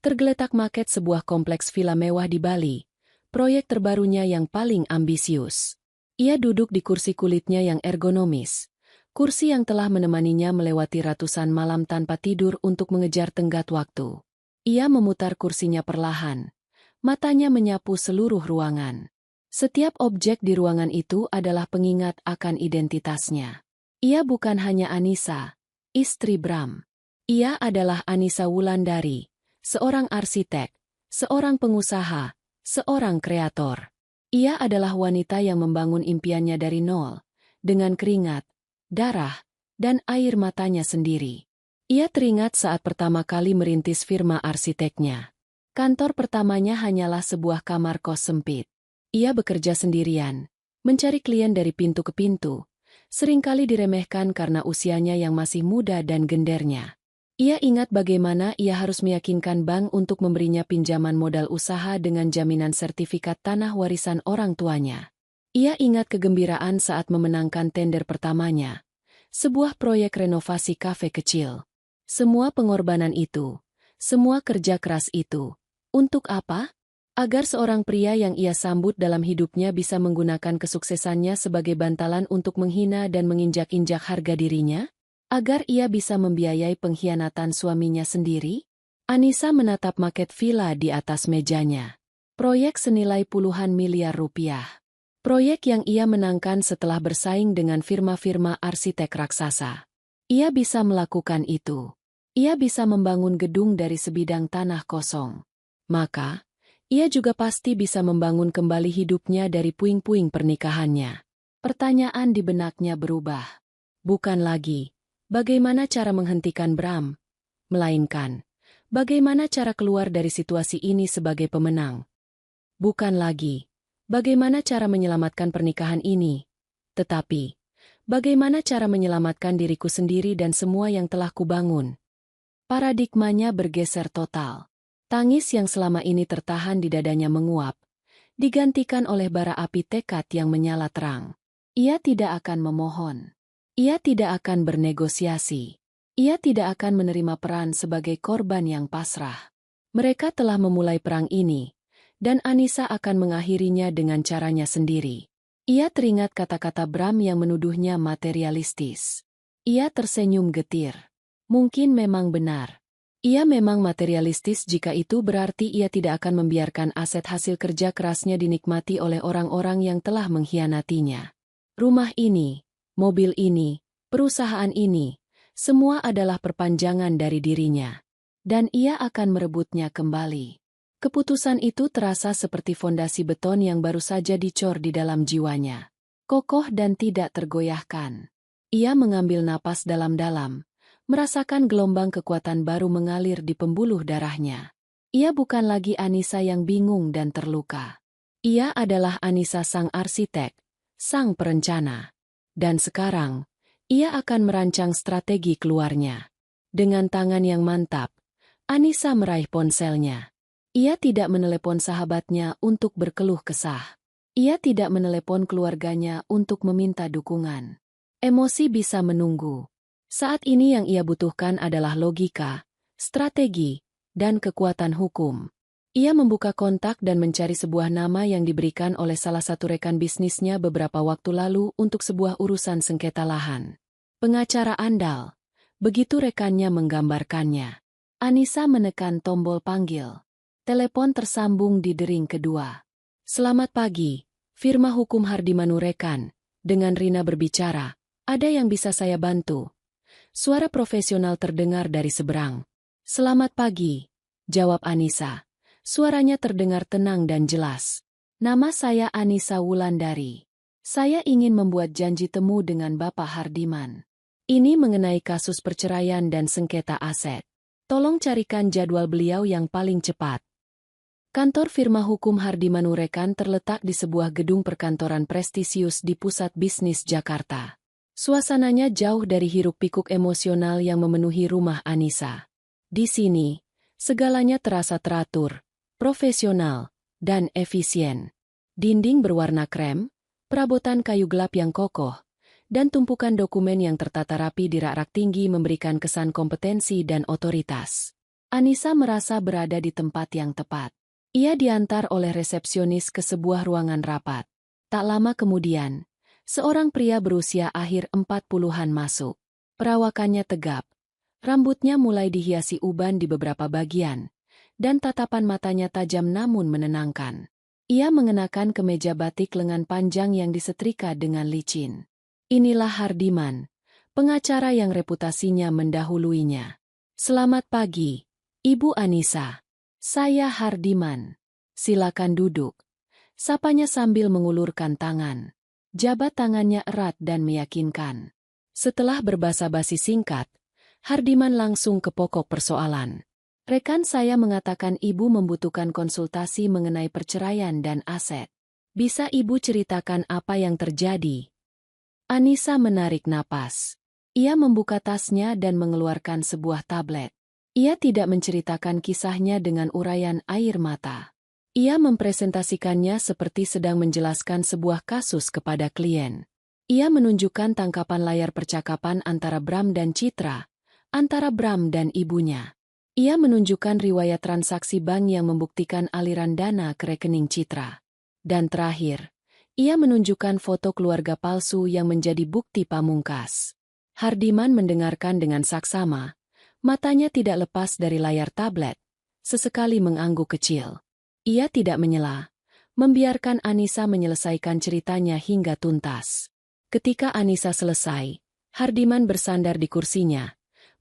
Speaker 1: tergeletak maket sebuah kompleks villa mewah di Bali, proyek terbarunya yang paling ambisius. Ia duduk di kursi kulitnya yang ergonomis, kursi yang telah menemaninya melewati ratusan malam tanpa tidur untuk mengejar tenggat waktu. Ia memutar kursinya perlahan, matanya menyapu seluruh ruangan. Setiap objek di ruangan itu adalah pengingat akan identitasnya. Ia bukan hanya Anissa, istri Bram. Ia adalah Anissa Wulandari, seorang arsitek, seorang pengusaha, seorang kreator. Ia adalah wanita yang membangun impiannya dari nol, dengan keringat, darah, dan air matanya sendiri. Ia teringat saat pertama kali merintis firma arsiteknya. Kantor pertamanya hanyalah sebuah kamar kos sempit. Ia bekerja sendirian, mencari klien dari pintu ke pintu, seringkali diremehkan karena usianya yang masih muda dan gendernya. Ia ingat bagaimana ia harus meyakinkan bank untuk memberinya pinjaman modal usaha dengan jaminan sertifikat tanah warisan orang tuanya. Ia ingat kegembiraan saat memenangkan tender pertamanya, sebuah proyek renovasi kafe kecil. Semua pengorbanan itu, semua kerja keras itu, untuk apa? Agar seorang pria yang ia sambut dalam hidupnya bisa menggunakan kesuksesannya sebagai bantalan untuk menghina dan menginjak-injak harga dirinya? Agar ia bisa membiayai pengkhianatan suaminya sendiri? Anissa menatap maket villa di atas mejanya. Proyek senilai puluhan miliar rupiah. Proyek yang ia menangkan setelah bersaing dengan firma-firma arsitek raksasa. Ia bisa melakukan itu. Ia bisa membangun gedung dari sebidang tanah kosong. Maka, ia juga pasti bisa membangun kembali hidupnya dari puing-puing pernikahannya. Pertanyaan di benaknya berubah. Bukan lagi, bagaimana cara menghentikan Bram? Melainkan, bagaimana cara keluar dari situasi ini sebagai pemenang? Bukan lagi, bagaimana cara menyelamatkan pernikahan ini? Tetapi, bagaimana cara menyelamatkan diriku sendiri dan semua yang telah kubangun? Paradigmanya bergeser total. Tangis yang selama ini tertahan di dadanya menguap, digantikan oleh bara api tekad yang menyala terang. Ia tidak akan memohon. Ia tidak akan bernegosiasi. Ia tidak akan menerima peran sebagai korban yang pasrah. Mereka telah memulai perang ini, dan Anissa akan mengakhirinya dengan caranya sendiri. Ia teringat kata-kata Bram yang menuduhnya materialistis. Ia tersenyum getir. Mungkin memang benar. Ia memang materialistis jika itu berarti ia tidak akan membiarkan aset hasil kerja kerasnya dinikmati oleh orang-orang yang telah mengkhianatinya. Rumah ini, mobil ini, perusahaan ini, semua adalah perpanjangan dari dirinya. Dan ia akan merebutnya kembali. Keputusan itu terasa seperti fondasi beton yang baru saja dicor di dalam jiwanya. Kokoh dan tidak tergoyahkan. Ia mengambil napas dalam-dalam, merasakan gelombang kekuatan baru mengalir di pembuluh darahnya. Ia bukan lagi Anissa yang bingung dan terluka. Ia adalah Anissa sang arsitek, sang perencana. Dan sekarang, ia akan merancang strategi keluarnya. Dengan tangan yang mantap, Anissa meraih ponselnya. Ia tidak menelepon sahabatnya untuk berkeluh kesah. Ia tidak menelepon keluarganya untuk meminta dukungan. Emosi bisa menunggu. Saat ini yang ia butuhkan adalah logika, strategi, dan kekuatan hukum. Ia membuka kontak dan mencari sebuah nama yang diberikan oleh salah satu rekan bisnisnya beberapa waktu lalu untuk sebuah urusan sengketa lahan. Pengacara andal. Begitu rekannya menggambarkannya. Anissa menekan tombol panggil. Telepon tersambung di dering kedua. Selamat pagi, firma hukum Hardimanu Rekan. Dengan Rina berbicara, ada yang bisa saya bantu? Suara profesional terdengar dari seberang. Selamat pagi, jawab Anissa. Suaranya terdengar tenang dan jelas. Nama saya Anissa Wulandari. Saya ingin membuat janji temu dengan Bapak Hardiman. Ini mengenai kasus perceraian dan sengketa aset. Tolong carikan jadwal beliau yang paling cepat. Kantor firma hukum Hardimanu Rekan terletak di sebuah gedung perkantoran prestisius di pusat bisnis Jakarta. Suasananya jauh dari hiruk-pikuk emosional yang memenuhi rumah Anissa. Di sini, segalanya terasa teratur, profesional, dan efisien. Dinding berwarna krem, perabotan kayu gelap yang kokoh, dan tumpukan dokumen yang tertata rapi di rak-rak tinggi memberikan kesan kompetensi dan otoritas. Anissa merasa berada di tempat yang tepat. Ia diantar oleh resepsionis ke sebuah ruangan rapat. Tak lama kemudian, seorang pria berusia akhir 40-an masuk. Perawakannya tegap. Rambutnya mulai dihiasi uban di beberapa bagian, dan tatapan matanya tajam namun menenangkan. Ia mengenakan kemeja batik lengan panjang yang disetrika dengan licin. Inilah Hardiman, pengacara yang reputasinya mendahuluinya. Selamat pagi, Ibu Anissa. Saya Hardiman. Silakan duduk. Sapanya sambil mengulurkan tangan. Jabat tangannya erat dan meyakinkan. Setelah berbasa-basi singkat, Hardiman langsung ke pokok persoalan. Rekan saya mengatakan ibu membutuhkan konsultasi mengenai perceraian dan aset. Bisa ibu ceritakan apa yang terjadi? Anissa menarik napas. Ia membuka tasnya dan mengeluarkan sebuah tablet. Ia tidak menceritakan kisahnya dengan uraian air mata. Ia mempresentasikannya seperti sedang menjelaskan sebuah kasus kepada klien. Ia menunjukkan tangkapan layar percakapan antara Bram dan Citra, antara Bram dan ibunya. Ia menunjukkan riwayat transaksi bank yang membuktikan aliran dana ke rekening Citra. Dan terakhir, ia menunjukkan foto keluarga palsu yang menjadi bukti pamungkas. Hardiman mendengarkan dengan saksama, matanya tidak lepas dari layar tablet, sesekali mengangguk kecil. Ia tidak menyela, membiarkan Anissa menyelesaikan ceritanya hingga tuntas. Ketika Anissa selesai, Hardiman bersandar di kursinya,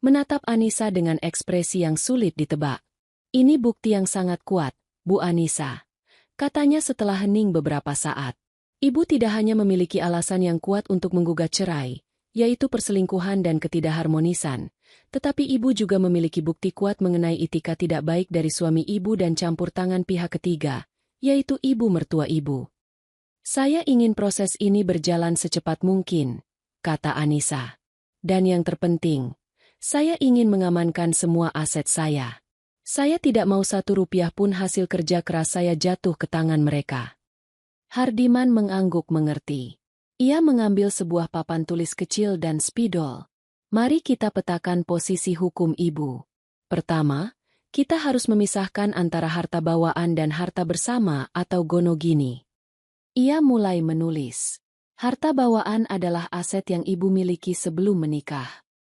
Speaker 1: menatap Anissa dengan ekspresi yang sulit ditebak. Ini bukti yang sangat kuat, Bu Anissa, katanya setelah hening beberapa saat. Ibu tidak hanya memiliki alasan yang kuat untuk menggugat cerai, yaitu perselingkuhan dan ketidakharmonisan, tetapi ibu juga memiliki bukti kuat mengenai etika tidak baik dari suami ibu dan campur tangan pihak ketiga, yaitu ibu mertua ibu. Saya ingin proses ini berjalan secepat mungkin, kata Anissa. Dan yang terpenting, saya ingin mengamankan semua aset saya. Saya tidak mau 1 rupiah pun hasil kerja keras saya jatuh ke tangan mereka. Hardiman mengangguk mengerti. Ia mengambil sebuah papan tulis kecil dan spidol. Mari kita petakan posisi hukum ibu. Pertama, kita harus memisahkan antara harta bawaan dan harta bersama atau gonogini. Ia mulai menulis. Harta bawaan adalah aset yang ibu miliki sebelum menikah.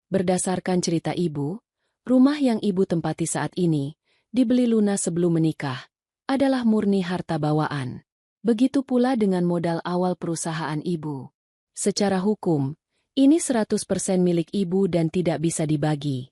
Speaker 1: Berdasarkan cerita ibu, rumah yang ibu tempati saat ini, dibeli lunas sebelum menikah, adalah murni harta bawaan. Begitu pula dengan modal awal perusahaan ibu. Secara hukum, ini 100% milik ibu dan tidak bisa dibagi.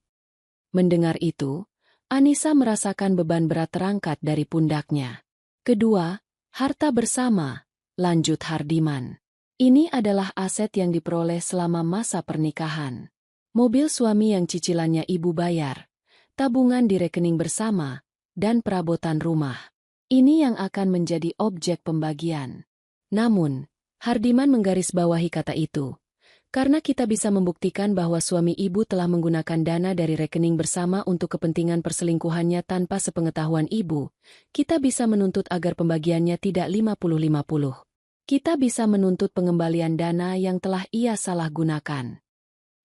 Speaker 1: Mendengar itu, Anissa merasakan beban berat terangkat dari pundaknya. Kedua, harta bersama, lanjut Hardiman. Ini adalah aset yang diperoleh selama masa pernikahan. Mobil suami yang cicilannya ibu bayar, tabungan di rekening bersama, dan perabotan rumah. Ini yang akan menjadi objek pembagian. Namun, Hardiman menggarisbawahi kata itu. Karena kita bisa membuktikan bahwa suami ibu telah menggunakan dana dari rekening bersama untuk kepentingan perselingkuhannya tanpa sepengetahuan ibu, kita bisa menuntut agar pembagiannya tidak 50-50. Kita bisa menuntut pengembalian dana yang telah ia salah gunakan.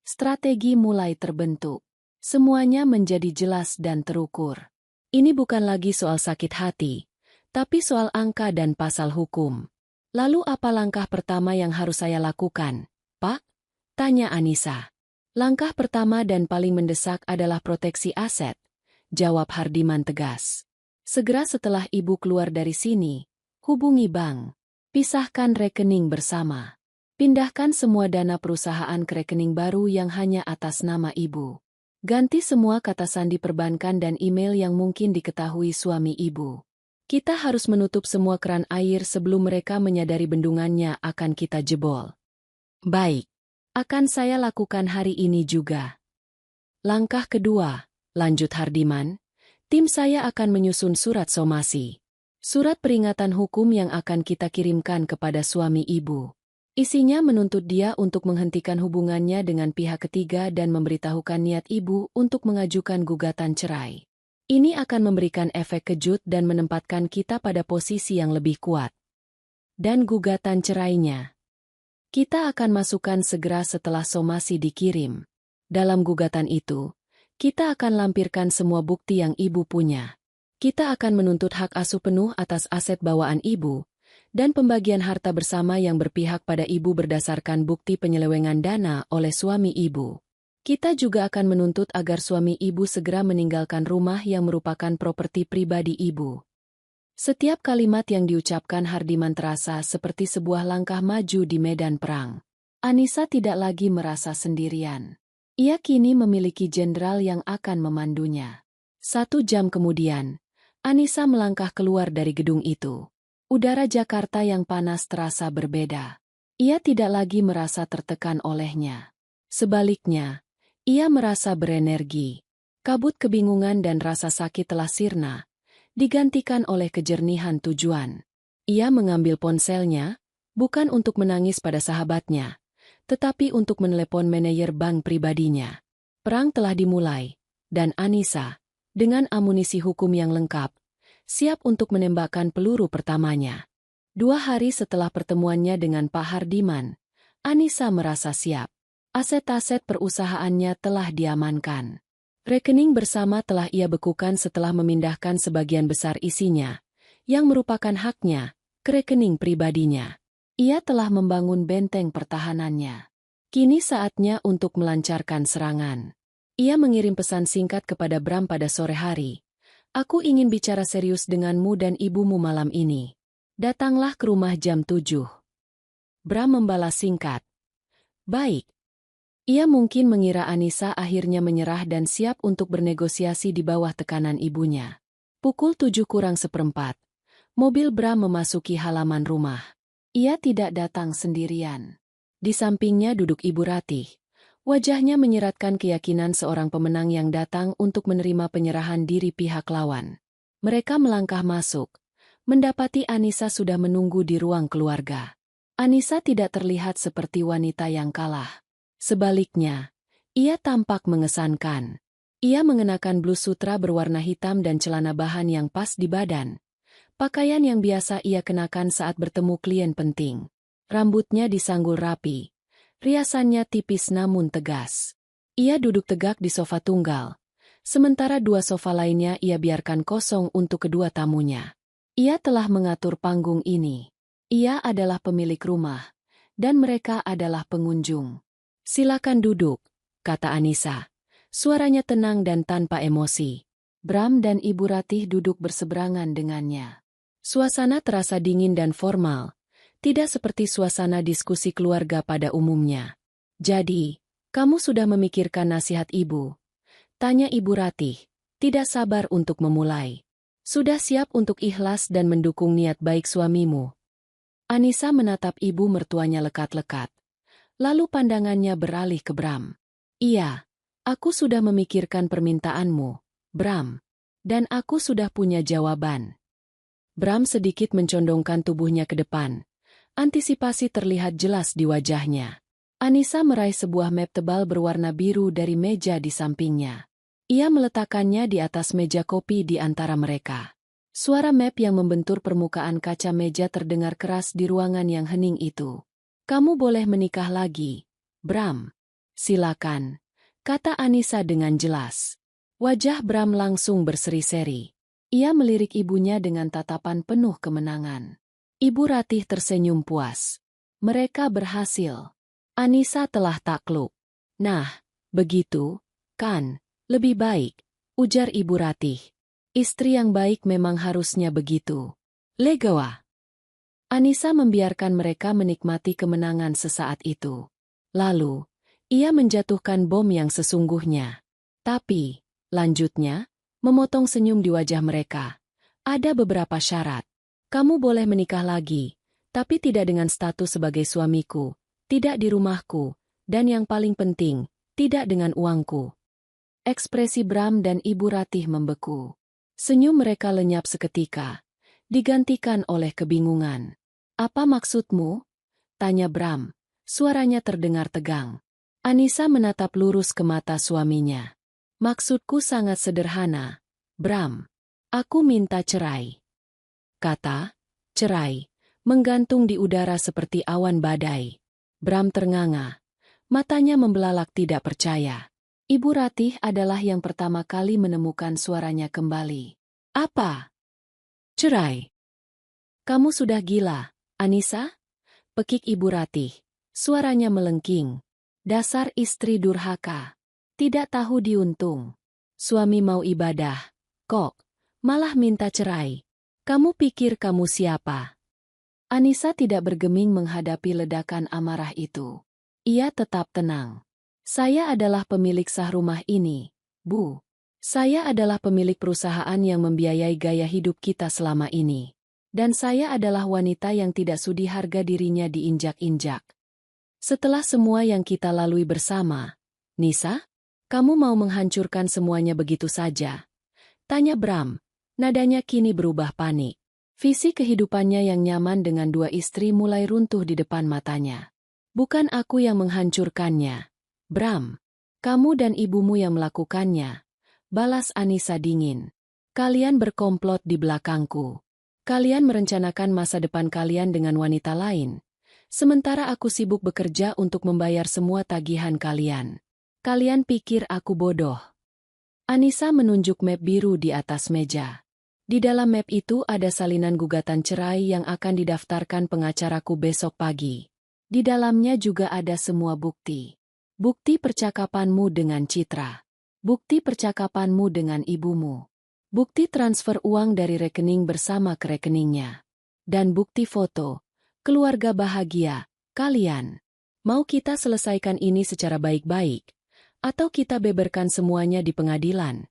Speaker 1: Strategi mulai terbentuk. Semuanya menjadi jelas dan terukur. Ini bukan lagi soal sakit hati, tapi soal angka dan pasal hukum. Lalu apa langkah pertama yang harus saya lakukan, Pak? Tanya Anissa. Langkah pertama dan paling mendesak adalah proteksi aset, jawab Hardiman tegas. Segera setelah ibu keluar dari sini, hubungi bank. Pisahkan rekening bersama. Pindahkan semua dana perusahaan ke rekening baru yang hanya atas nama ibu. Ganti semua kata sandi perbankan dan email yang mungkin diketahui suami ibu. Kita harus menutup semua keran air sebelum mereka menyadari bendungannya akan kita jebol. Baik. Akan saya lakukan hari ini juga. Langkah kedua, lanjut Hardiman, tim saya akan menyusun surat somasi. Surat peringatan hukum yang akan kita kirimkan kepada suami ibu. Isinya menuntut dia untuk menghentikan hubungannya dengan pihak ketiga dan memberitahukan niat ibu untuk mengajukan gugatan cerai. Ini akan memberikan efek kejut dan menempatkan kita pada posisi yang lebih kuat. Dan gugatan cerainya kita akan masukkan segera setelah somasi dikirim. Dalam gugatan itu, kita akan lampirkan semua bukti yang ibu punya. Kita akan menuntut hak asuh penuh atas aset bawaan ibu, dan pembagian harta bersama yang berpihak pada ibu berdasarkan bukti penyelewengan dana oleh suami ibu. Kita juga akan menuntut agar suami ibu segera meninggalkan rumah yang merupakan properti pribadi ibu. Setiap kalimat yang diucapkan Hardiman terasa seperti sebuah langkah maju di medan perang. Anissa tidak lagi merasa sendirian. Ia kini memiliki jenderal yang akan memandunya. 1 jam kemudian, Anissa melangkah keluar dari gedung itu. Udara Jakarta yang panas terasa berbeda. Ia tidak lagi merasa tertekan olehnya. Sebaliknya, ia merasa berenergi. Kabut kebingungan dan rasa sakit telah sirna, digantikan oleh kejernihan tujuan. Ia mengambil ponselnya, bukan untuk menangis pada sahabatnya, tetapi untuk menelepon manajer bank pribadinya. Perang telah dimulai, dan Anissa, dengan amunisi hukum yang lengkap, siap untuk menembakkan peluru pertamanya. 2 hari setelah pertemuannya dengan Pak Hardiman, Anissa merasa siap. Aset-aset perusahaannya telah diamankan. Rekening bersama telah ia bekukan setelah memindahkan sebagian besar isinya, yang merupakan haknya, ke rekening pribadinya. Ia telah membangun benteng pertahanannya. Kini saatnya untuk melancarkan serangan. Ia mengirim pesan singkat kepada Bram pada sore hari. Aku ingin bicara serius denganmu dan ibumu malam ini. Datanglah ke rumah jam 7. Bram membalas singkat. Baik. Ia mungkin mengira Anissa akhirnya menyerah dan siap untuk bernegosiasi di bawah tekanan ibunya. Pukul 7:04. Mobil Bram memasuki halaman rumah. Ia tidak datang sendirian. Di sampingnya duduk Ibu Ratih. Wajahnya menyiratkan keyakinan seorang pemenang yang datang untuk menerima penyerahan diri pihak lawan. Mereka melangkah masuk, mendapati Anissa sudah menunggu di ruang keluarga. Anissa tidak terlihat seperti wanita yang kalah. Sebaliknya, ia tampak mengesankan. Ia mengenakan blus sutra berwarna hitam dan celana bahan yang pas di badan. Pakaian yang biasa ia kenakan saat bertemu klien penting. Rambutnya disanggul rapi. Riasannya tipis namun tegas. Ia duduk tegak di sofa tunggal. Sementara 2 sofa lainnya ia biarkan kosong untuk kedua tamunya. Ia telah mengatur panggung ini. Ia adalah pemilik rumah. Dan mereka adalah pengunjung. Silakan duduk, kata Anissa. Suaranya tenang dan tanpa emosi. Bram dan Ibu Ratih duduk berseberangan dengannya. Suasana terasa dingin dan formal. Tidak seperti suasana diskusi keluarga pada umumnya. Jadi, kamu sudah memikirkan nasihat ibu? Tanya Ibu Ratih, tidak sabar untuk memulai. Sudah siap untuk ikhlas dan mendukung niat baik suamimu? Anissa menatap ibu mertuanya lekat-lekat. Lalu pandangannya beralih ke Bram. Iya, aku sudah memikirkan permintaanmu, Bram. Dan aku sudah punya jawaban. Bram sedikit mencondongkan tubuhnya ke depan. Antisipasi terlihat jelas di wajahnya. Anissa meraih sebuah map tebal berwarna biru dari meja di sampingnya. Ia meletakkannya di atas meja kopi di antara mereka. Suara map yang membentur permukaan kaca meja terdengar keras di ruangan yang hening itu. Kamu boleh menikah lagi, Bram. Silakan, kata Anissa dengan jelas. Wajah Bram langsung berseri-seri. Ia melirik ibunya dengan tatapan penuh kemenangan. Ibu Ratih tersenyum puas. Mereka berhasil. Anissa telah takluk. Nah, begitu, kan? Lebih baik, ujar Ibu Ratih. Istri yang baik memang harusnya begitu. Legawa. Anissa membiarkan mereka menikmati kemenangan sesaat itu. Lalu, ia menjatuhkan bom yang sesungguhnya. Tapi, lanjutnya, memotong senyum di wajah mereka. Ada beberapa syarat. Kamu boleh menikah lagi, tapi tidak dengan status sebagai suamiku, tidak di rumahku, dan yang paling penting, tidak dengan uangku. Ekspresi Bram dan Ibu Ratih membeku. Senyum mereka lenyap seketika, digantikan oleh kebingungan. Apa maksudmu? Tanya Bram. Suaranya terdengar tegang. Anissa menatap lurus ke mata suaminya. Maksudku sangat sederhana, Bram. Aku minta cerai. Kata, cerai, menggantung di udara seperti awan badai. Bram ternganga. Matanya membelalak tidak percaya. Ibu Ratih adalah yang pertama kali menemukan suaranya kembali. Apa? Cerai? Kamu sudah gila, Anissa? Pekik Ibu Ratih. Suaranya melengking. Dasar istri durhaka. Tidak tahu diuntung. Suami mau ibadah. Kok, malah minta cerai. Kamu pikir kamu siapa? Anissa tidak bergeming menghadapi ledakan amarah itu. Ia tetap tenang. Saya adalah pemilik sah rumah ini, Bu. Saya adalah pemilik perusahaan yang membiayai gaya hidup kita selama ini. Dan saya adalah wanita yang tidak sudi harga dirinya diinjak-injak. Setelah semua yang kita lalui bersama, Nisa, kamu mau menghancurkan semuanya begitu saja? Tanya Bram. Nadanya kini berubah panik. Visi kehidupannya yang nyaman dengan 2 istri mulai runtuh di depan matanya. Bukan aku yang menghancurkannya, Bram. Kamu dan ibumu yang melakukannya. Balas Anissa dingin. Kalian berkomplot di belakangku. Kalian merencanakan masa depan kalian dengan wanita lain. Sementara aku sibuk bekerja untuk membayar semua tagihan kalian. Kalian pikir aku bodoh? Anissa menunjuk map biru di atas meja. Di dalam map itu ada salinan gugatan cerai yang akan didaftarkan pengacaraku besok pagi. Di dalamnya juga ada semua bukti. Bukti percakapanmu dengan Citra. Bukti percakapanmu dengan ibumu. bukti transfer uang dari rekening bersama ke rekeningnya, dan bukti foto. Keluarga bahagia, kalian. Mau kita selesaikan ini secara baik-baik, atau kita beberkan semuanya di pengadilan?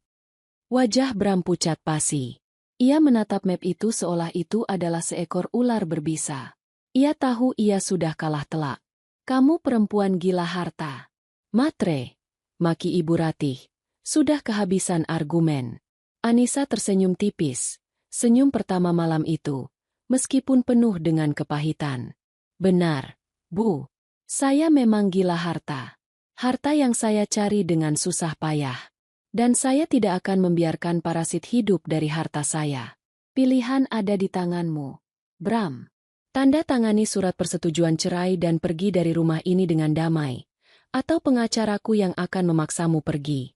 Speaker 1: Wajah Bram pucat pasi. Ia menatap map itu seolah itu adalah seekor ular berbisa. Ia tahu ia sudah kalah telak. Kamu perempuan gila harta. Matre, maki Ibu Ratih. Sudah kehabisan argumen. Anissa tersenyum tipis. Senyum pertama malam itu, meskipun penuh dengan kepahitan. Benar, Bu. Saya memang gila harta. Harta yang saya cari dengan susah payah. Dan saya tidak akan membiarkan parasit hidup dari harta saya. Pilihan ada di tanganmu, Bram. Tanda tangani surat persetujuan cerai dan pergi dari rumah ini dengan damai. Atau pengacaraku yang akan memaksamu pergi.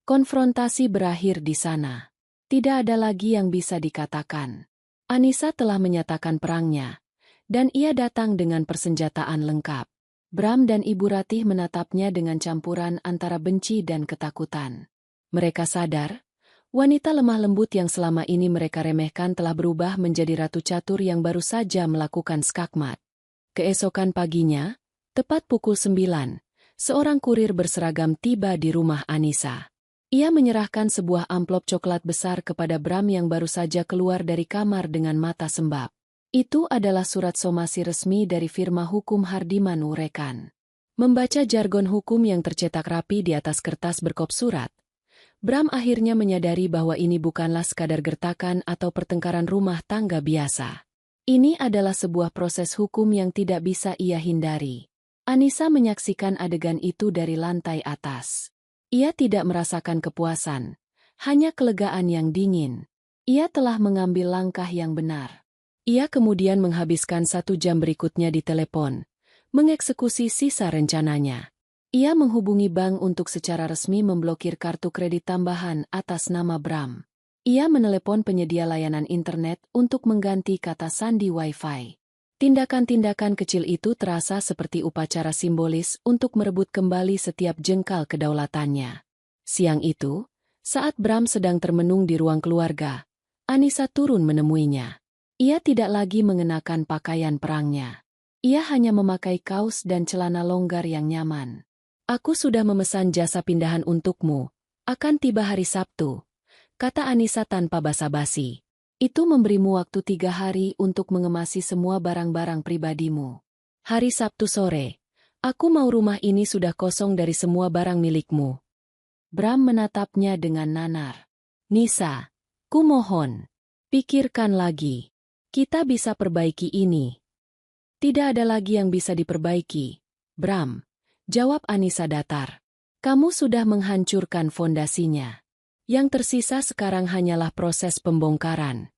Speaker 1: Konfrontasi berakhir di sana. Tidak ada lagi yang bisa dikatakan. Anissa telah menyatakan perangnya. Dan ia datang dengan persenjataan lengkap. Bram dan Ibu Ratih menatapnya dengan campuran antara benci dan ketakutan. Mereka sadar, wanita lemah lembut yang selama ini mereka remehkan telah berubah menjadi ratu catur yang baru saja melakukan skakmat. Keesokan paginya, tepat pukul 9, seorang kurir berseragam tiba di rumah Anissa. Ia menyerahkan sebuah amplop coklat besar kepada Bram yang baru saja keluar dari kamar dengan mata sembab. Itu adalah surat somasi resmi dari firma hukum Hardiman Urekan. Membaca jargon hukum yang tercetak rapi di atas kertas berkop surat, Bram akhirnya menyadari bahwa ini bukanlah sekadar gertakan atau pertengkaran rumah tangga biasa. Ini adalah sebuah proses hukum yang tidak bisa ia hindari. Anissa menyaksikan adegan itu dari lantai atas. Ia tidak merasakan kepuasan, hanya kelegaan yang dingin. Ia telah mengambil langkah yang benar. Ia kemudian menghabiskan 1 jam berikutnya di telepon, mengeksekusi sisa rencananya. Ia menghubungi bank untuk secara resmi memblokir kartu kredit tambahan atas nama Bram. Ia menelepon penyedia layanan internet untuk mengganti kata sandi Wi-Fi. Tindakan-tindakan kecil itu terasa seperti upacara simbolis untuk merebut kembali setiap jengkal kedaulatannya. Siang itu, saat Bram sedang termenung di ruang keluarga, Anissa turun menemuinya. Ia tidak lagi mengenakan pakaian perangnya. Ia hanya memakai kaos dan celana longgar yang nyaman. Aku sudah memesan jasa pindahan untukmu. Akan tiba hari Sabtu, kata Anissa tanpa basa-basi. Itu memberimu waktu 3 hari untuk mengemasi semua barang-barang pribadimu. Hari Sabtu sore, aku mau rumah ini sudah kosong dari semua barang milikmu. Bram menatapnya dengan nanar. Nisa, kumohon, pikirkan lagi. Kita bisa perbaiki ini. Tidak ada lagi yang bisa diperbaiki, Bram. Jawab Anissa datar. Kamu sudah menghancurkan fondasinya. Yang tersisa sekarang hanyalah proses pembongkaran.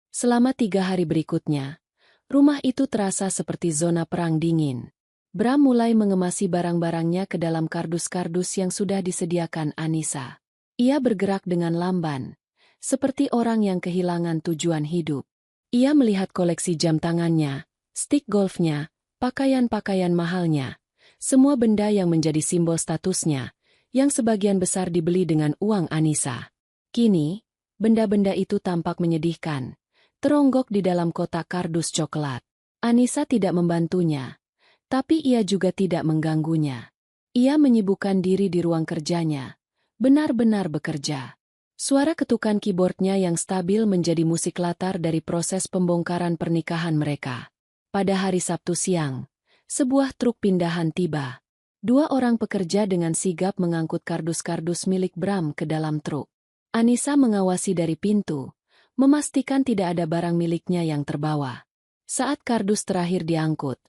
Speaker 1: Selama 3 hari berikutnya, rumah itu terasa seperti zona perang dingin. Bram mulai mengemasi barang-barangnya ke dalam kardus-kardus yang sudah disediakan Anissa. Ia bergerak dengan lamban, seperti orang yang kehilangan tujuan hidup. Ia melihat koleksi jam tangannya, stik golfnya, pakaian-pakaian mahalnya. Semua benda yang menjadi simbol statusnya, yang sebagian besar dibeli dengan uang Anissa. Kini, benda-benda itu tampak menyedihkan, teronggok di dalam kotak kardus coklat. Anissa tidak membantunya, tapi ia juga tidak mengganggunya. Ia menyibukkan diri di ruang kerjanya, benar-benar bekerja. Suara ketukan keyboardnya yang stabil menjadi musik latar dari proses pembongkaran pernikahan mereka. Pada hari Sabtu siang, sebuah truk pindahan tiba. 2 orang pekerja dengan sigap mengangkut kardus-kardus milik Bram ke dalam truk. Anissa mengawasi dari pintu, memastikan tidak ada barang miliknya yang terbawa. Saat kardus terakhir diangkut,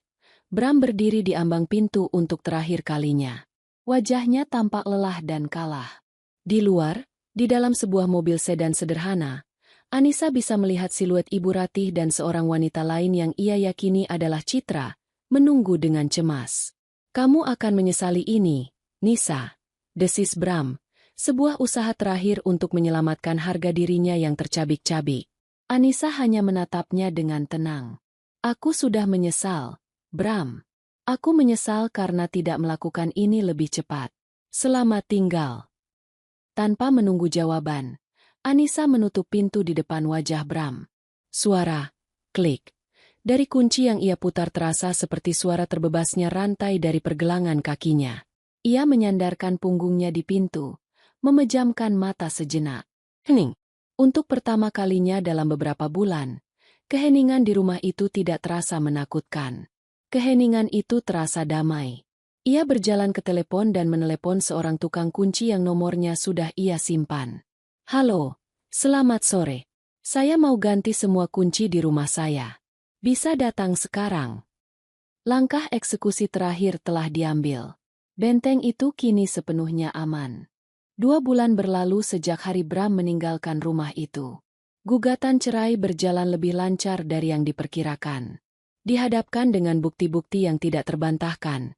Speaker 1: Bram berdiri di ambang pintu untuk terakhir kalinya. Wajahnya tampak lelah dan kalah. Di luar, di dalam sebuah mobil sedan sederhana, Anissa bisa melihat siluet Ibu Ratih dan seorang wanita lain yang ia yakini adalah Citra, menunggu dengan cemas. Kamu akan menyesali ini, Nisa, desis Bram, sebuah usaha terakhir untuk menyelamatkan harga dirinya yang tercabik-cabik. Anissa hanya menatapnya dengan tenang. Aku sudah menyesal, Bram. Aku menyesal karena tidak melakukan ini lebih cepat. Selamat tinggal. Tanpa menunggu jawaban, Anissa menutup pintu di depan wajah Bram. Suara, klik. Dari kunci yang ia putar terasa seperti suara terbebasnya rantai dari pergelangan kakinya. Ia menyandarkan punggungnya di pintu, memejamkan mata sejenak. Hening. Untuk pertama kalinya dalam beberapa bulan, keheningan di rumah itu tidak terasa menakutkan. Keheningan itu terasa damai. Ia berjalan ke telepon dan menelepon seorang tukang kunci yang nomornya sudah ia simpan. Halo, selamat sore. Saya mau ganti semua kunci di rumah saya. Bisa datang sekarang. Langkah eksekusi terakhir telah diambil. Benteng itu kini sepenuhnya aman. 2 bulan berlalu sejak hari Bram meninggalkan rumah itu. Gugatan cerai berjalan lebih lancar dari yang diperkirakan. Dihadapkan dengan bukti-bukti yang tidak terbantahkan,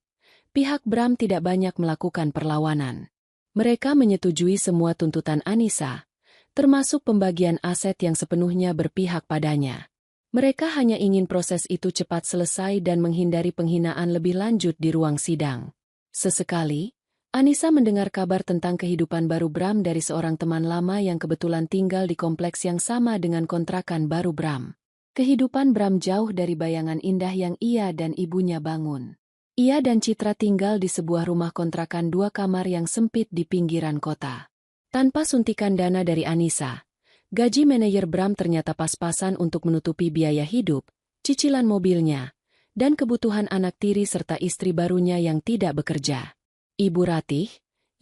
Speaker 1: pihak Bram tidak banyak melakukan perlawanan. Mereka menyetujui semua tuntutan Anissa, termasuk pembagian aset yang sepenuhnya berpihak padanya. Mereka hanya ingin proses itu cepat selesai dan menghindari penghinaan lebih lanjut di ruang sidang. Sesekali, Anissa mendengar kabar tentang kehidupan baru Bram dari seorang teman lama yang kebetulan tinggal di kompleks yang sama dengan kontrakan baru Bram. Kehidupan Bram jauh dari bayangan indah yang ia dan ibunya bangun. Ia dan Citra tinggal di sebuah rumah kontrakan 2 kamar yang sempit di pinggiran kota. Tanpa suntikan dana dari Anissa, gaji manajer Bram ternyata pas-pasan untuk menutupi biaya hidup, cicilan mobilnya, dan kebutuhan anak tiri serta istri barunya yang tidak bekerja. Ibu Ratih,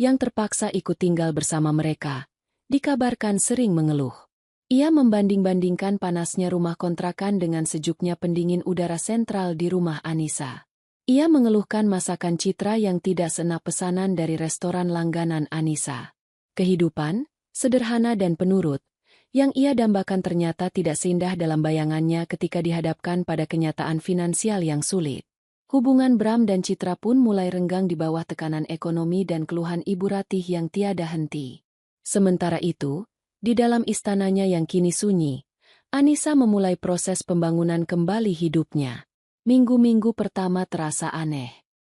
Speaker 1: yang terpaksa ikut tinggal bersama mereka, dikabarkan sering mengeluh. Ia membanding-bandingkan panasnya rumah kontrakan dengan sejuknya pendingin udara sentral di rumah Anissa. Ia mengeluhkan masakan Citra yang tidak seenak pesanan dari restoran langganan Anissa. Kehidupan, sederhana dan penurut, yang ia dambakan ternyata tidak seindah dalam bayangannya ketika dihadapkan pada kenyataan finansial yang sulit. Hubungan Bram dan Citra pun mulai renggang di bawah tekanan ekonomi dan keluhan Ibu Ratih yang tiada henti. Sementara itu, di dalam istananya yang kini sunyi, Anissa memulai proses pembangunan kembali hidupnya. Minggu-minggu pertama terasa aneh.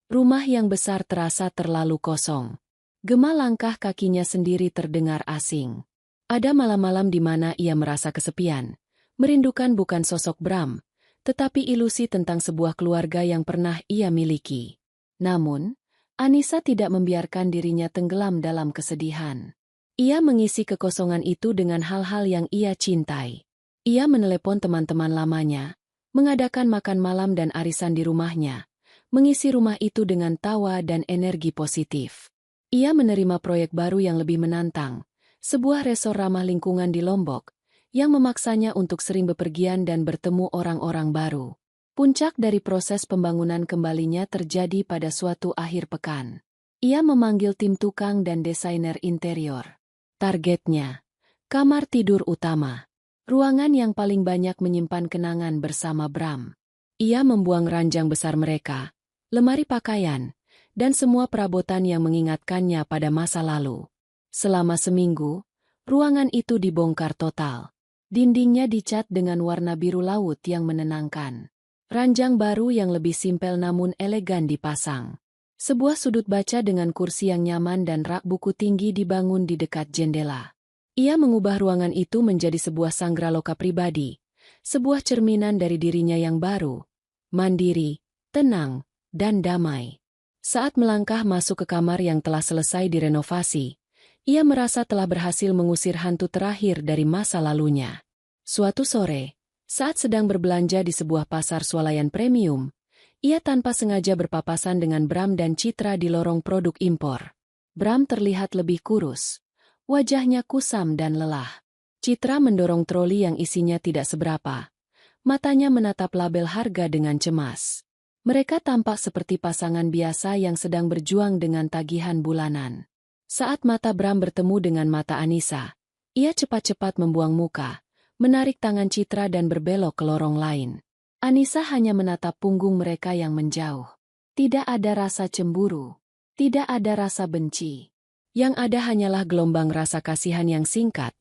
Speaker 1: Rumah yang besar terasa terlalu kosong. Gema langkah kakinya sendiri terdengar asing. Ada malam-malam di mana ia merasa kesepian, merindukan bukan sosok Bram, tetapi ilusi tentang sebuah keluarga yang pernah ia miliki. Namun, Anissa tidak membiarkan dirinya tenggelam dalam kesedihan. Ia mengisi kekosongan itu dengan hal-hal yang ia cintai. Ia menelepon teman-teman lamanya, mengadakan makan malam dan arisan di rumahnya, mengisi rumah itu dengan tawa dan energi positif. Ia menerima proyek baru yang lebih menantang, sebuah resor ramah lingkungan di Lombok, yang memaksanya untuk sering bepergian dan bertemu orang-orang baru. Puncak dari proses pembangunan kembalinya terjadi pada suatu akhir pekan. Ia memanggil tim tukang dan desainer interior. Targetnya, kamar tidur utama. Ruangan yang paling banyak menyimpan kenangan bersama Bram. Ia membuang ranjang besar mereka, lemari pakaian, dan semua perabotan yang mengingatkannya pada masa lalu. Selama seminggu, ruangan itu dibongkar total. Dindingnya dicat dengan warna biru laut yang menenangkan. Ranjang baru yang lebih simpel namun elegan dipasang. Sebuah sudut baca dengan kursi yang nyaman dan rak buku tinggi dibangun di dekat jendela. Ia mengubah ruangan itu menjadi sebuah sangraloka pribadi, sebuah cerminan dari dirinya yang baru, mandiri, tenang, dan damai. Saat melangkah masuk ke kamar yang telah selesai direnovasi, ia merasa telah berhasil mengusir hantu terakhir dari masa lalunya. Suatu sore, saat sedang berbelanja di sebuah pasar swalayan premium, ia tanpa sengaja berpapasan dengan Bram dan Citra di lorong produk impor. Bram terlihat lebih kurus, wajahnya kusam dan lelah. Citra mendorong troli yang isinya tidak seberapa. Matanya menatap label harga dengan cemas. Mereka tampak seperti pasangan biasa yang sedang berjuang dengan tagihan bulanan. Saat mata Bram bertemu dengan mata Anissa, ia cepat-cepat membuang muka, menarik tangan Citra dan berbelok ke lorong lain. Anissa hanya menatap punggung mereka yang menjauh. Tidak ada rasa cemburu, tidak ada rasa benci. Yang ada hanyalah gelombang rasa kasihan yang singkat,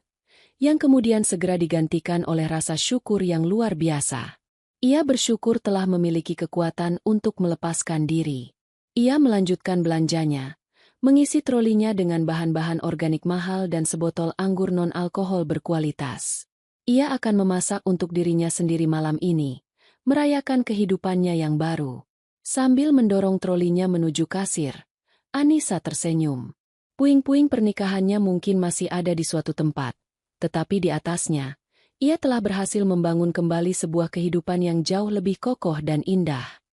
Speaker 1: yang kemudian segera digantikan oleh rasa syukur yang luar biasa. Ia bersyukur telah memiliki kekuatan untuk melepaskan diri. Ia melanjutkan belanjanya, mengisi trolinya dengan bahan-bahan organik mahal dan sebotol anggur non-alkohol berkualitas. Ia akan memasak untuk dirinya sendiri malam ini, merayakan kehidupannya yang baru. Sambil mendorong trolinya menuju kasir, Anissa tersenyum. Puing-puing pernikahannya mungkin masih ada di suatu tempat, tetapi di atasnya, ia telah berhasil membangun kembali sebuah kehidupan yang jauh lebih kokoh dan indah.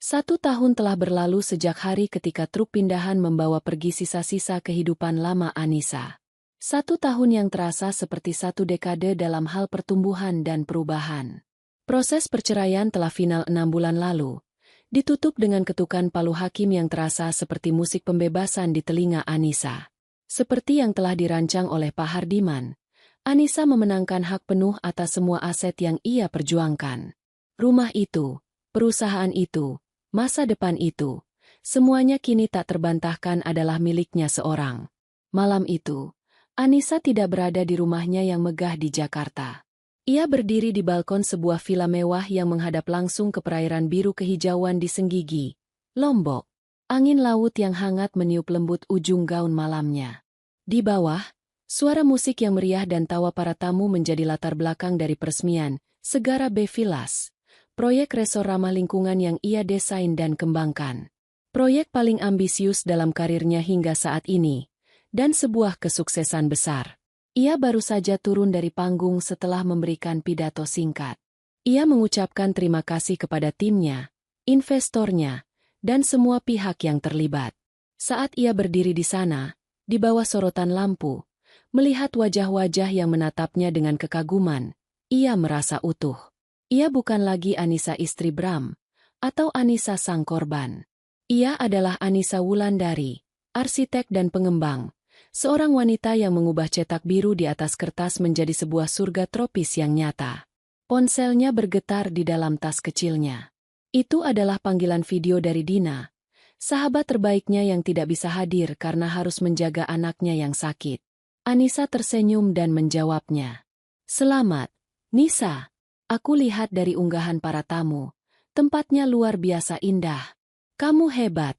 Speaker 1: 1 tahun telah berlalu sejak hari ketika truk pindahan membawa pergi sisa-sisa kehidupan lama Anissa. 1 tahun yang terasa seperti 1 dekade dalam hal pertumbuhan dan perubahan. Proses perceraian telah final 6 bulan lalu, ditutup dengan ketukan palu hakim yang terasa seperti musik pembebasan di telinga Anissa. Seperti yang telah dirancang oleh Pak Hardiman, Anissa memenangkan hak penuh atas semua aset yang ia perjuangkan. Rumah itu, perusahaan itu, masa depan itu, semuanya kini tak terbantahkan adalah miliknya seorang. Malam itu, Anissa tidak berada di rumahnya yang megah di Jakarta. Ia berdiri di balkon sebuah villa mewah yang menghadap langsung ke perairan biru kehijauan di Senggigi, Lombok. Angin laut yang hangat meniup lembut ujung gaun malamnya. Di bawah, suara musik yang meriah dan tawa para tamu menjadi latar belakang dari peresmian Segara Bay Villas, proyek resor ramah lingkungan yang ia desain dan kembangkan. Proyek paling ambisius dalam karirnya hingga saat ini, dan sebuah kesuksesan besar. Ia baru saja turun dari panggung setelah memberikan pidato singkat. Ia mengucapkan terima kasih kepada timnya, investornya, dan semua pihak yang terlibat. Saat ia berdiri di sana, di bawah sorotan lampu, melihat wajah-wajah yang menatapnya dengan kekaguman, ia merasa utuh. Ia bukan lagi Anissa istri Bram, atau Anissa sang korban. Ia adalah Anissa Wulandari, arsitek dan pengembang, seorang wanita yang mengubah cetak biru di atas kertas menjadi sebuah surga tropis yang nyata. Ponselnya bergetar di dalam tas kecilnya. Itu adalah panggilan video dari Dina, sahabat terbaiknya yang tidak bisa hadir karena harus menjaga anaknya yang sakit. Anissa tersenyum dan menjawabnya. Selamat, Nisa. Aku lihat dari unggahan para tamu, tempatnya luar biasa indah. Kamu hebat,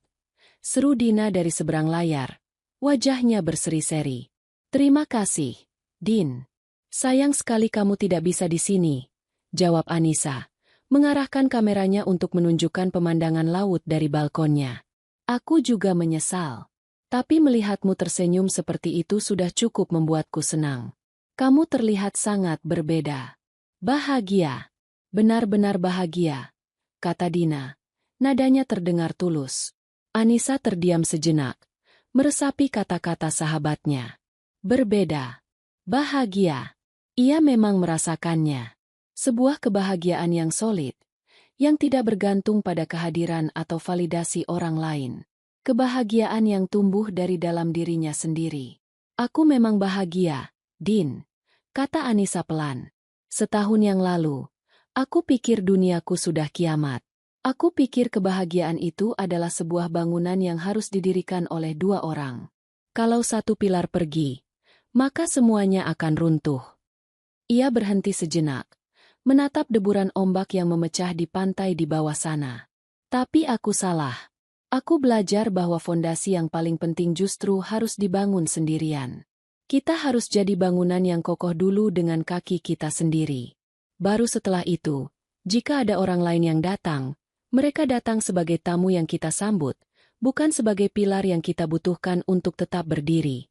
Speaker 1: seru Dina dari seberang layar, wajahnya berseri-seri. Terima kasih, Din. Sayang sekali kamu tidak bisa di sini, jawab Anissa, mengarahkan kameranya untuk menunjukkan pemandangan laut dari balkonnya. Aku juga menyesal, tapi melihatmu tersenyum seperti itu sudah cukup membuatku senang. Kamu terlihat sangat berbeda. Bahagia. Benar-benar bahagia, kata Dina. Nadanya terdengar tulus. Anissa terdiam sejenak, meresapi kata-kata sahabatnya. Berbeda. Bahagia. Ia memang merasakannya. Sebuah kebahagiaan yang solid, yang tidak bergantung pada kehadiran atau validasi orang lain. Kebahagiaan yang tumbuh dari dalam dirinya sendiri. Aku memang bahagia, Din, kata Anissa pelan. Setahun yang lalu, aku pikir duniaku sudah kiamat. Aku pikir kebahagiaan itu adalah sebuah bangunan yang harus didirikan oleh 2 orang. Kalau satu pilar pergi, maka semuanya akan runtuh. Ia berhenti sejenak, menatap deburan ombak yang memecah di pantai di bawah sana. Tapi aku salah. Aku belajar bahwa fondasi yang paling penting justru harus dibangun sendirian. Kita harus jadi bangunan yang kokoh dulu dengan kaki kita sendiri. Baru setelah itu, jika ada orang lain yang datang, mereka datang sebagai tamu yang kita sambut, bukan sebagai pilar yang kita butuhkan untuk tetap berdiri.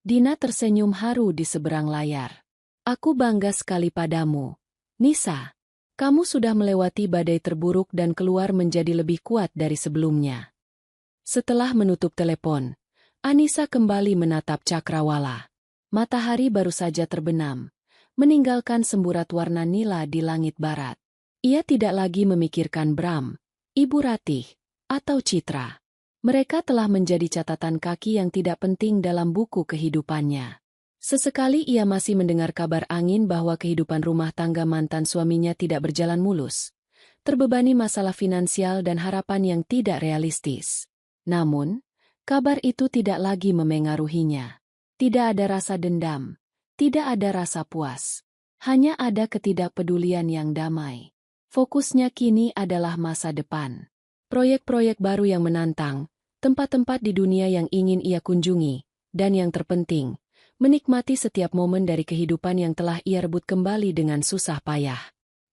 Speaker 1: Dina tersenyum haru di seberang layar. Aku bangga sekali padamu, Nisa. Kamu sudah melewati badai terburuk dan keluar menjadi lebih kuat dari sebelumnya. Setelah menutup telepon, Anissa kembali menatap cakrawala. Matahari baru saja terbenam, meninggalkan semburat warna nila di langit barat. Ia tidak lagi memikirkan Bram, Ibu Ratih, atau Citra. Mereka telah menjadi catatan kaki yang tidak penting dalam buku kehidupannya. Sesekali ia masih mendengar kabar angin bahwa kehidupan rumah tangga mantan suaminya tidak berjalan mulus, terbebani masalah finansial dan harapan yang tidak realistis. Namun, kabar itu tidak lagi memengaruhinya. Tidak ada rasa dendam, tidak ada rasa puas. Hanya ada ketidakpedulian yang damai. Fokusnya kini adalah masa depan. Proyek-proyek baru yang menantang, tempat-tempat di dunia yang ingin ia kunjungi, dan yang terpenting, menikmati setiap momen dari kehidupan yang telah ia rebut kembali dengan susah payah.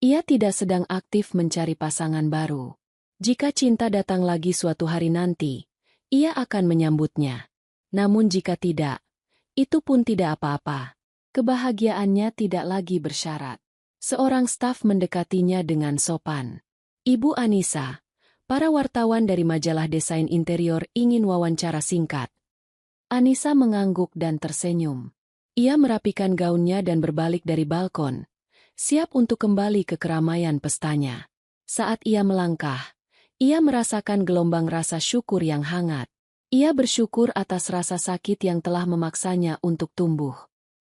Speaker 1: Ia tidak sedang aktif mencari pasangan baru. Jika cinta datang lagi suatu hari nanti, ia akan menyambutnya. Namun jika tidak, itu pun tidak apa-apa. Kebahagiaannya tidak lagi bersyarat. Seorang staf mendekatinya dengan sopan. Ibu Anissa, para wartawan dari majalah desain interior ingin wawancara singkat. Anissa mengangguk dan tersenyum. Ia merapikan gaunnya dan berbalik dari balkon, siap untuk kembali ke keramaian pestanya. Saat ia melangkah, ia merasakan gelombang rasa syukur yang hangat. Ia bersyukur atas rasa sakit yang telah memaksanya untuk tumbuh.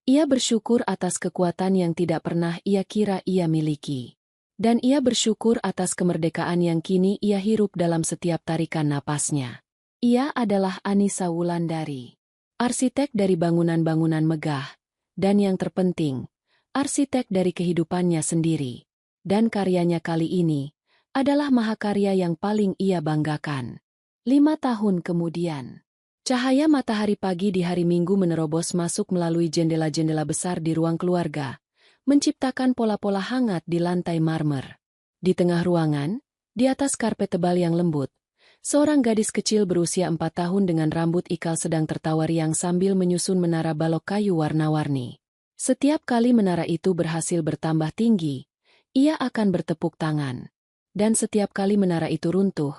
Speaker 1: Ia bersyukur atas kekuatan yang tidak pernah ia kira ia miliki. Dan ia bersyukur atas kemerdekaan yang kini ia hirup dalam setiap tarikan napasnya. Ia adalah Anissa Wulandari, arsitek dari bangunan-bangunan megah, dan yang terpenting, arsitek dari kehidupannya sendiri. Dan karyanya kali ini adalah mahakarya yang paling ia banggakan. 5 tahun kemudian, cahaya matahari pagi di hari Minggu menerobos masuk melalui jendela-jendela besar di ruang keluarga, menciptakan pola-pola hangat di lantai marmer. Di tengah ruangan, di atas karpet tebal yang lembut, seorang gadis kecil berusia 4 tahun dengan rambut ikal sedang tertawa riang sambil menyusun menara balok kayu warna-warni. Setiap kali menara itu berhasil bertambah tinggi, ia akan bertepuk tangan. Dan setiap kali menara itu runtuh,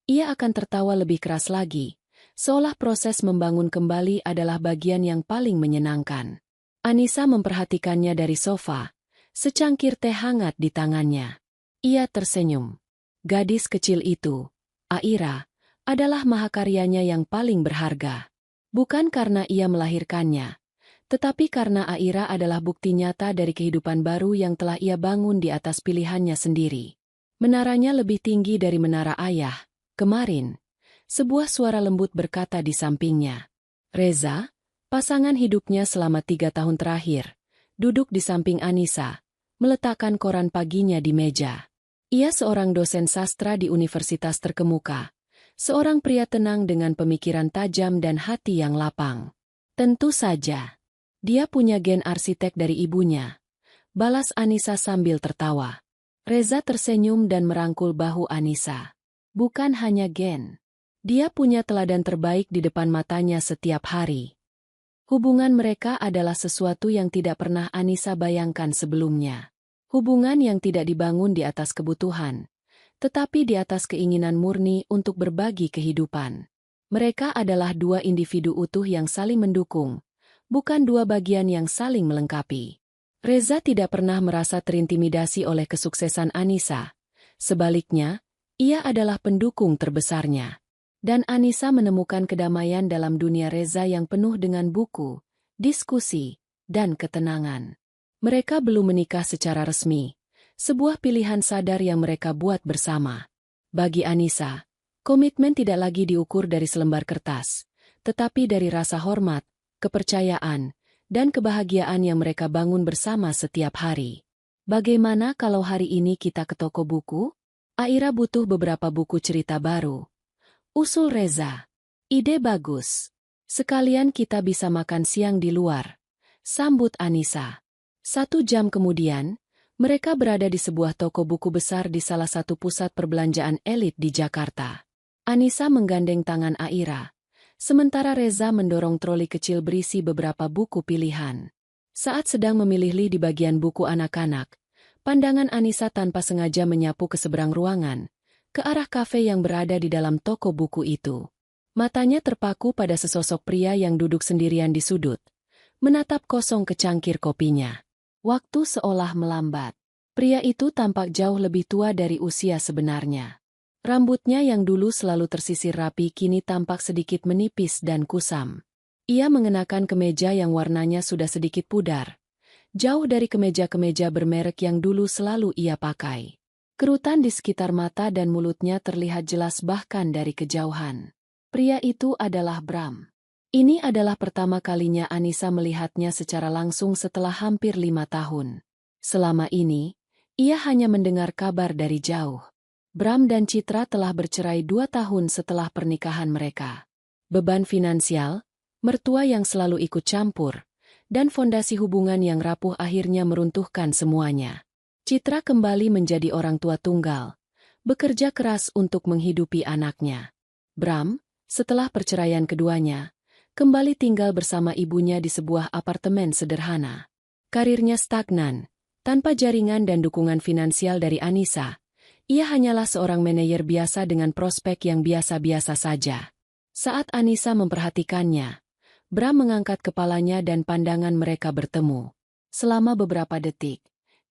Speaker 1: ia akan tertawa lebih keras lagi, seolah proses membangun kembali adalah bagian yang paling menyenangkan. Anissa memperhatikannya dari sofa, secangkir teh hangat di tangannya. Ia tersenyum. Gadis kecil itu, Aira, adalah mahakaryanya yang paling berharga. Bukan karena ia melahirkannya, tetapi karena Aira adalah bukti nyata dari kehidupan baru yang telah ia bangun di atas pilihannya sendiri. Menaranya lebih tinggi dari menara ayah. Kemarin, sebuah suara lembut berkata di sampingnya. Reza, pasangan hidupnya selama 3 tahun terakhir, duduk di samping Anissa, meletakkan koran paginya di meja. Ia seorang dosen sastra di universitas terkemuka, seorang pria tenang dengan pemikiran tajam dan hati yang lapang. Tentu saja, dia punya gen arsitek dari ibunya, balas Anissa sambil tertawa. Reza tersenyum dan merangkul bahu Anissa. Bukan hanya gen. Dia punya teladan terbaik di depan matanya setiap hari. Hubungan mereka adalah sesuatu yang tidak pernah Anissa bayangkan sebelumnya. Hubungan yang tidak dibangun di atas kebutuhan, tetapi di atas keinginan murni untuk berbagi kehidupan. Mereka adalah 2 individu utuh yang saling mendukung, bukan 2 bagian yang saling melengkapi. Reza tidak pernah merasa terintimidasi oleh kesuksesan Anissa. Sebaliknya, ia adalah pendukung terbesarnya. Dan Anissa menemukan kedamaian dalam dunia Reza yang penuh dengan buku, diskusi, dan ketenangan. Mereka belum menikah secara resmi, sebuah pilihan sadar yang mereka buat bersama. Bagi Anissa, komitmen tidak lagi diukur dari selembar kertas, tetapi dari rasa hormat, kepercayaan, dan kebahagiaan yang mereka bangun bersama setiap hari. Bagaimana kalau hari ini kita ke toko buku? Aira butuh beberapa buku cerita baru. Usul Reza. Ide bagus. Sekalian kita bisa makan siang di luar. Sambut Anissa. 1 jam kemudian, mereka berada di sebuah toko buku besar di salah satu pusat perbelanjaan elit di Jakarta. Anissa menggandeng tangan Aira, sementara Reza mendorong troli kecil berisi beberapa buku pilihan. Saat sedang memilih di bagian buku anak-anak, pandangan Anissa tanpa sengaja menyapu ke seberang ruangan, ke arah kafe yang berada di dalam toko buku itu. Matanya terpaku pada sesosok pria yang duduk sendirian di sudut, menatap kosong ke cangkir kopinya. Waktu seolah melambat. Pria itu tampak jauh lebih tua dari usia sebenarnya. Rambutnya yang dulu selalu tersisir rapi kini tampak sedikit menipis dan kusam. Ia mengenakan kemeja yang warnanya sudah sedikit pudar, jauh dari kemeja-kemeja bermerek yang dulu selalu ia pakai. Kerutan di sekitar mata dan mulutnya terlihat jelas bahkan dari kejauhan. Pria itu adalah Bram. Ini adalah pertama kalinya Anissa melihatnya secara langsung setelah hampir 5 tahun. Selama ini, ia hanya mendengar kabar dari jauh. Bram dan Citra telah bercerai 2 tahun setelah pernikahan mereka. Beban finansial, mertua yang selalu ikut campur, dan fondasi hubungan yang rapuh akhirnya meruntuhkan semuanya. Citra kembali menjadi orang tua tunggal, bekerja keras untuk menghidupi anaknya. Bram, setelah perceraian keduanya, kembali tinggal bersama ibunya di sebuah apartemen sederhana. Karirnya stagnan, tanpa jaringan dan dukungan finansial dari Anissa. Ia hanyalah seorang manajer biasa dengan prospek yang biasa-biasa saja. Saat Anissa memperhatikannya, Bram mengangkat kepalanya dan pandangan mereka bertemu. Selama beberapa detik,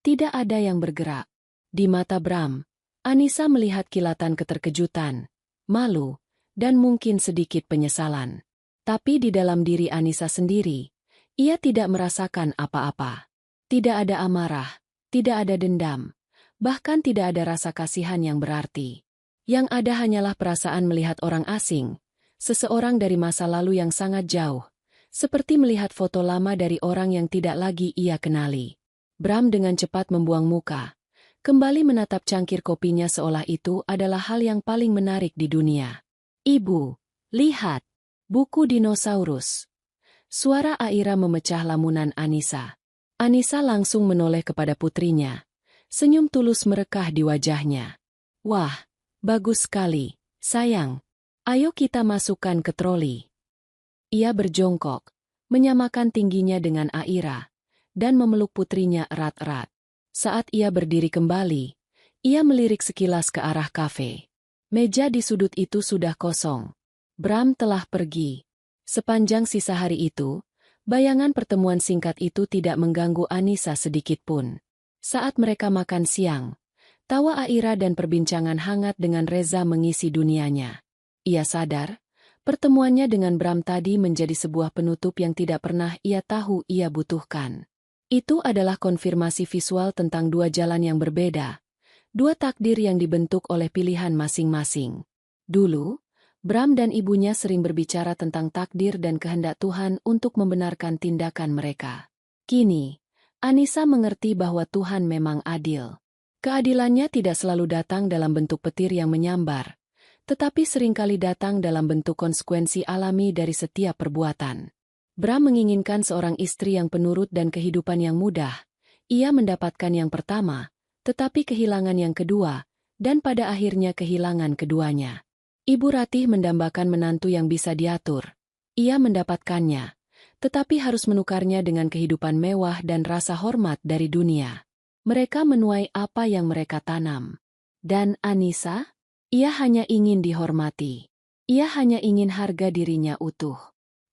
Speaker 1: tidak ada yang bergerak. Di mata Bram, Anissa melihat kilatan keterkejutan, malu, dan mungkin sedikit penyesalan. Tapi di dalam diri Anissa sendiri, ia tidak merasakan apa-apa. Tidak ada amarah, tidak ada dendam. Bahkan tidak ada rasa kasihan yang berarti. Yang ada hanyalah perasaan melihat orang asing, seseorang dari masa lalu yang sangat jauh, seperti melihat foto lama dari orang yang tidak lagi ia kenali. Bram dengan cepat membuang muka, kembali menatap cangkir kopinya seolah itu adalah hal yang paling menarik di dunia. "Ibu, lihat, buku dinosaurus." Suara Aira memecah lamunan Anissa. Anissa langsung menoleh kepada putrinya. Senyum tulus merekah di wajahnya. "Wah, bagus sekali, sayang. Ayo kita masukkan ke troli." Ia berjongkok, menyamakan tingginya dengan Aira, dan memeluk putrinya erat-erat. Saat ia berdiri kembali, ia melirik sekilas ke arah kafe. Meja di sudut itu sudah kosong. Bram telah pergi. Sepanjang sisa hari itu, bayangan pertemuan singkat itu tidak mengganggu Anissa sedikitpun. Saat mereka makan siang, tawa Aira dan perbincangan hangat dengan Reza mengisi dunianya. Ia sadar, pertemuannya dengan Bram tadi menjadi sebuah penutup yang tidak pernah ia tahu ia butuhkan. Itu adalah konfirmasi visual tentang dua jalan yang berbeda, dua takdir yang dibentuk oleh pilihan masing-masing. Dulu, Bram dan ibunya sering berbicara tentang takdir dan kehendak Tuhan untuk membenarkan tindakan mereka. Kini, Anissa mengerti bahwa Tuhan memang adil. Keadilannya tidak selalu datang dalam bentuk petir yang menyambar, tetapi seringkali datang dalam bentuk konsekuensi alami dari setiap perbuatan. Bram menginginkan seorang istri yang penurut dan kehidupan yang mudah. Ia mendapatkan yang pertama, tetapi kehilangan yang kedua, dan pada akhirnya kehilangan keduanya. Ibu Ratih mendambakan menantu yang bisa diatur. Ia mendapatkannya, tetapi harus menukarnya dengan kehidupan mewah dan rasa hormat dari dunia. Mereka menuai apa yang mereka tanam. Dan Anissa? Ia hanya ingin dihormati. Ia hanya ingin harga dirinya utuh.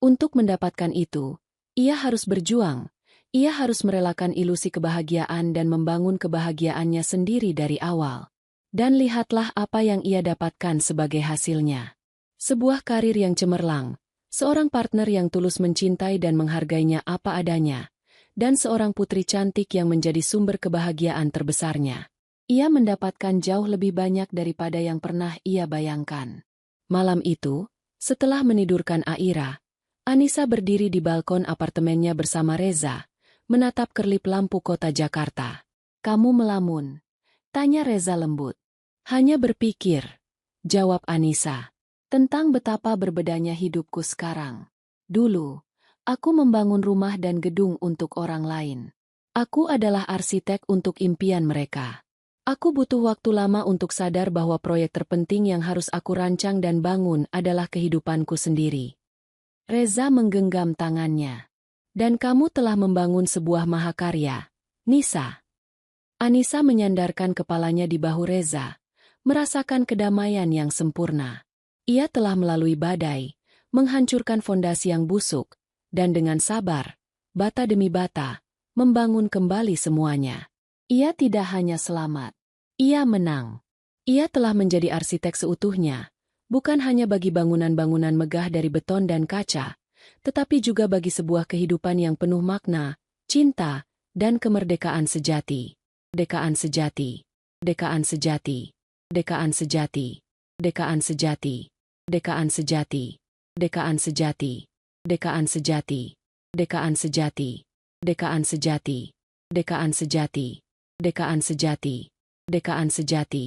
Speaker 1: Untuk mendapatkan itu, ia harus berjuang. Ia harus merelakan ilusi kebahagiaan dan membangun kebahagiaannya sendiri dari awal. Dan lihatlah apa yang ia dapatkan sebagai hasilnya. Sebuah karir yang cemerlang. Seorang partner yang tulus mencintai dan menghargainya apa adanya, dan seorang putri cantik yang menjadi sumber kebahagiaan terbesarnya. Ia mendapatkan jauh lebih banyak daripada yang pernah ia bayangkan. Malam itu, setelah menidurkan Aira, Anissa berdiri di balkon apartemennya bersama Reza, menatap kerlip lampu kota Jakarta. "Kamu melamun?" tanya Reza lembut. "Hanya berpikir," jawab Anissa. "Tentang betapa berbedanya hidupku sekarang. Dulu, aku membangun rumah dan gedung untuk orang lain. Aku adalah arsitek untuk impian mereka. Aku butuh waktu lama untuk sadar bahwa proyek terpenting yang harus aku rancang dan bangun adalah kehidupanku sendiri." Reza menggenggam tangannya. "Dan kamu telah membangun sebuah mahakarya, Nisa." Anissa menyandarkan kepalanya di bahu Reza, merasakan kedamaian yang sempurna. Ia telah melalui badai, menghancurkan fondasi yang busuk, dan dengan sabar, bata demi bata, membangun kembali semuanya. Ia tidak hanya selamat. Ia menang. Ia telah menjadi arsitek seutuhnya, bukan hanya bagi bangunan-bangunan megah dari beton dan kaca, tetapi juga bagi sebuah kehidupan yang penuh makna, cinta, dan kemerdekaan sejati. Kemerdekaan sejati. Kemerdekaan sejati. Kemerdekaan sejati. Kemerdekaan sejati. Kemerdekaan sejati. Kemerdekaan sejati. Kemerdekaan sejati. Kemerdekaan sejati. Kemerdekaan sejati. Kemerdekaan sejati. Kemerdekaan sejati. Kemerdekaan sejati.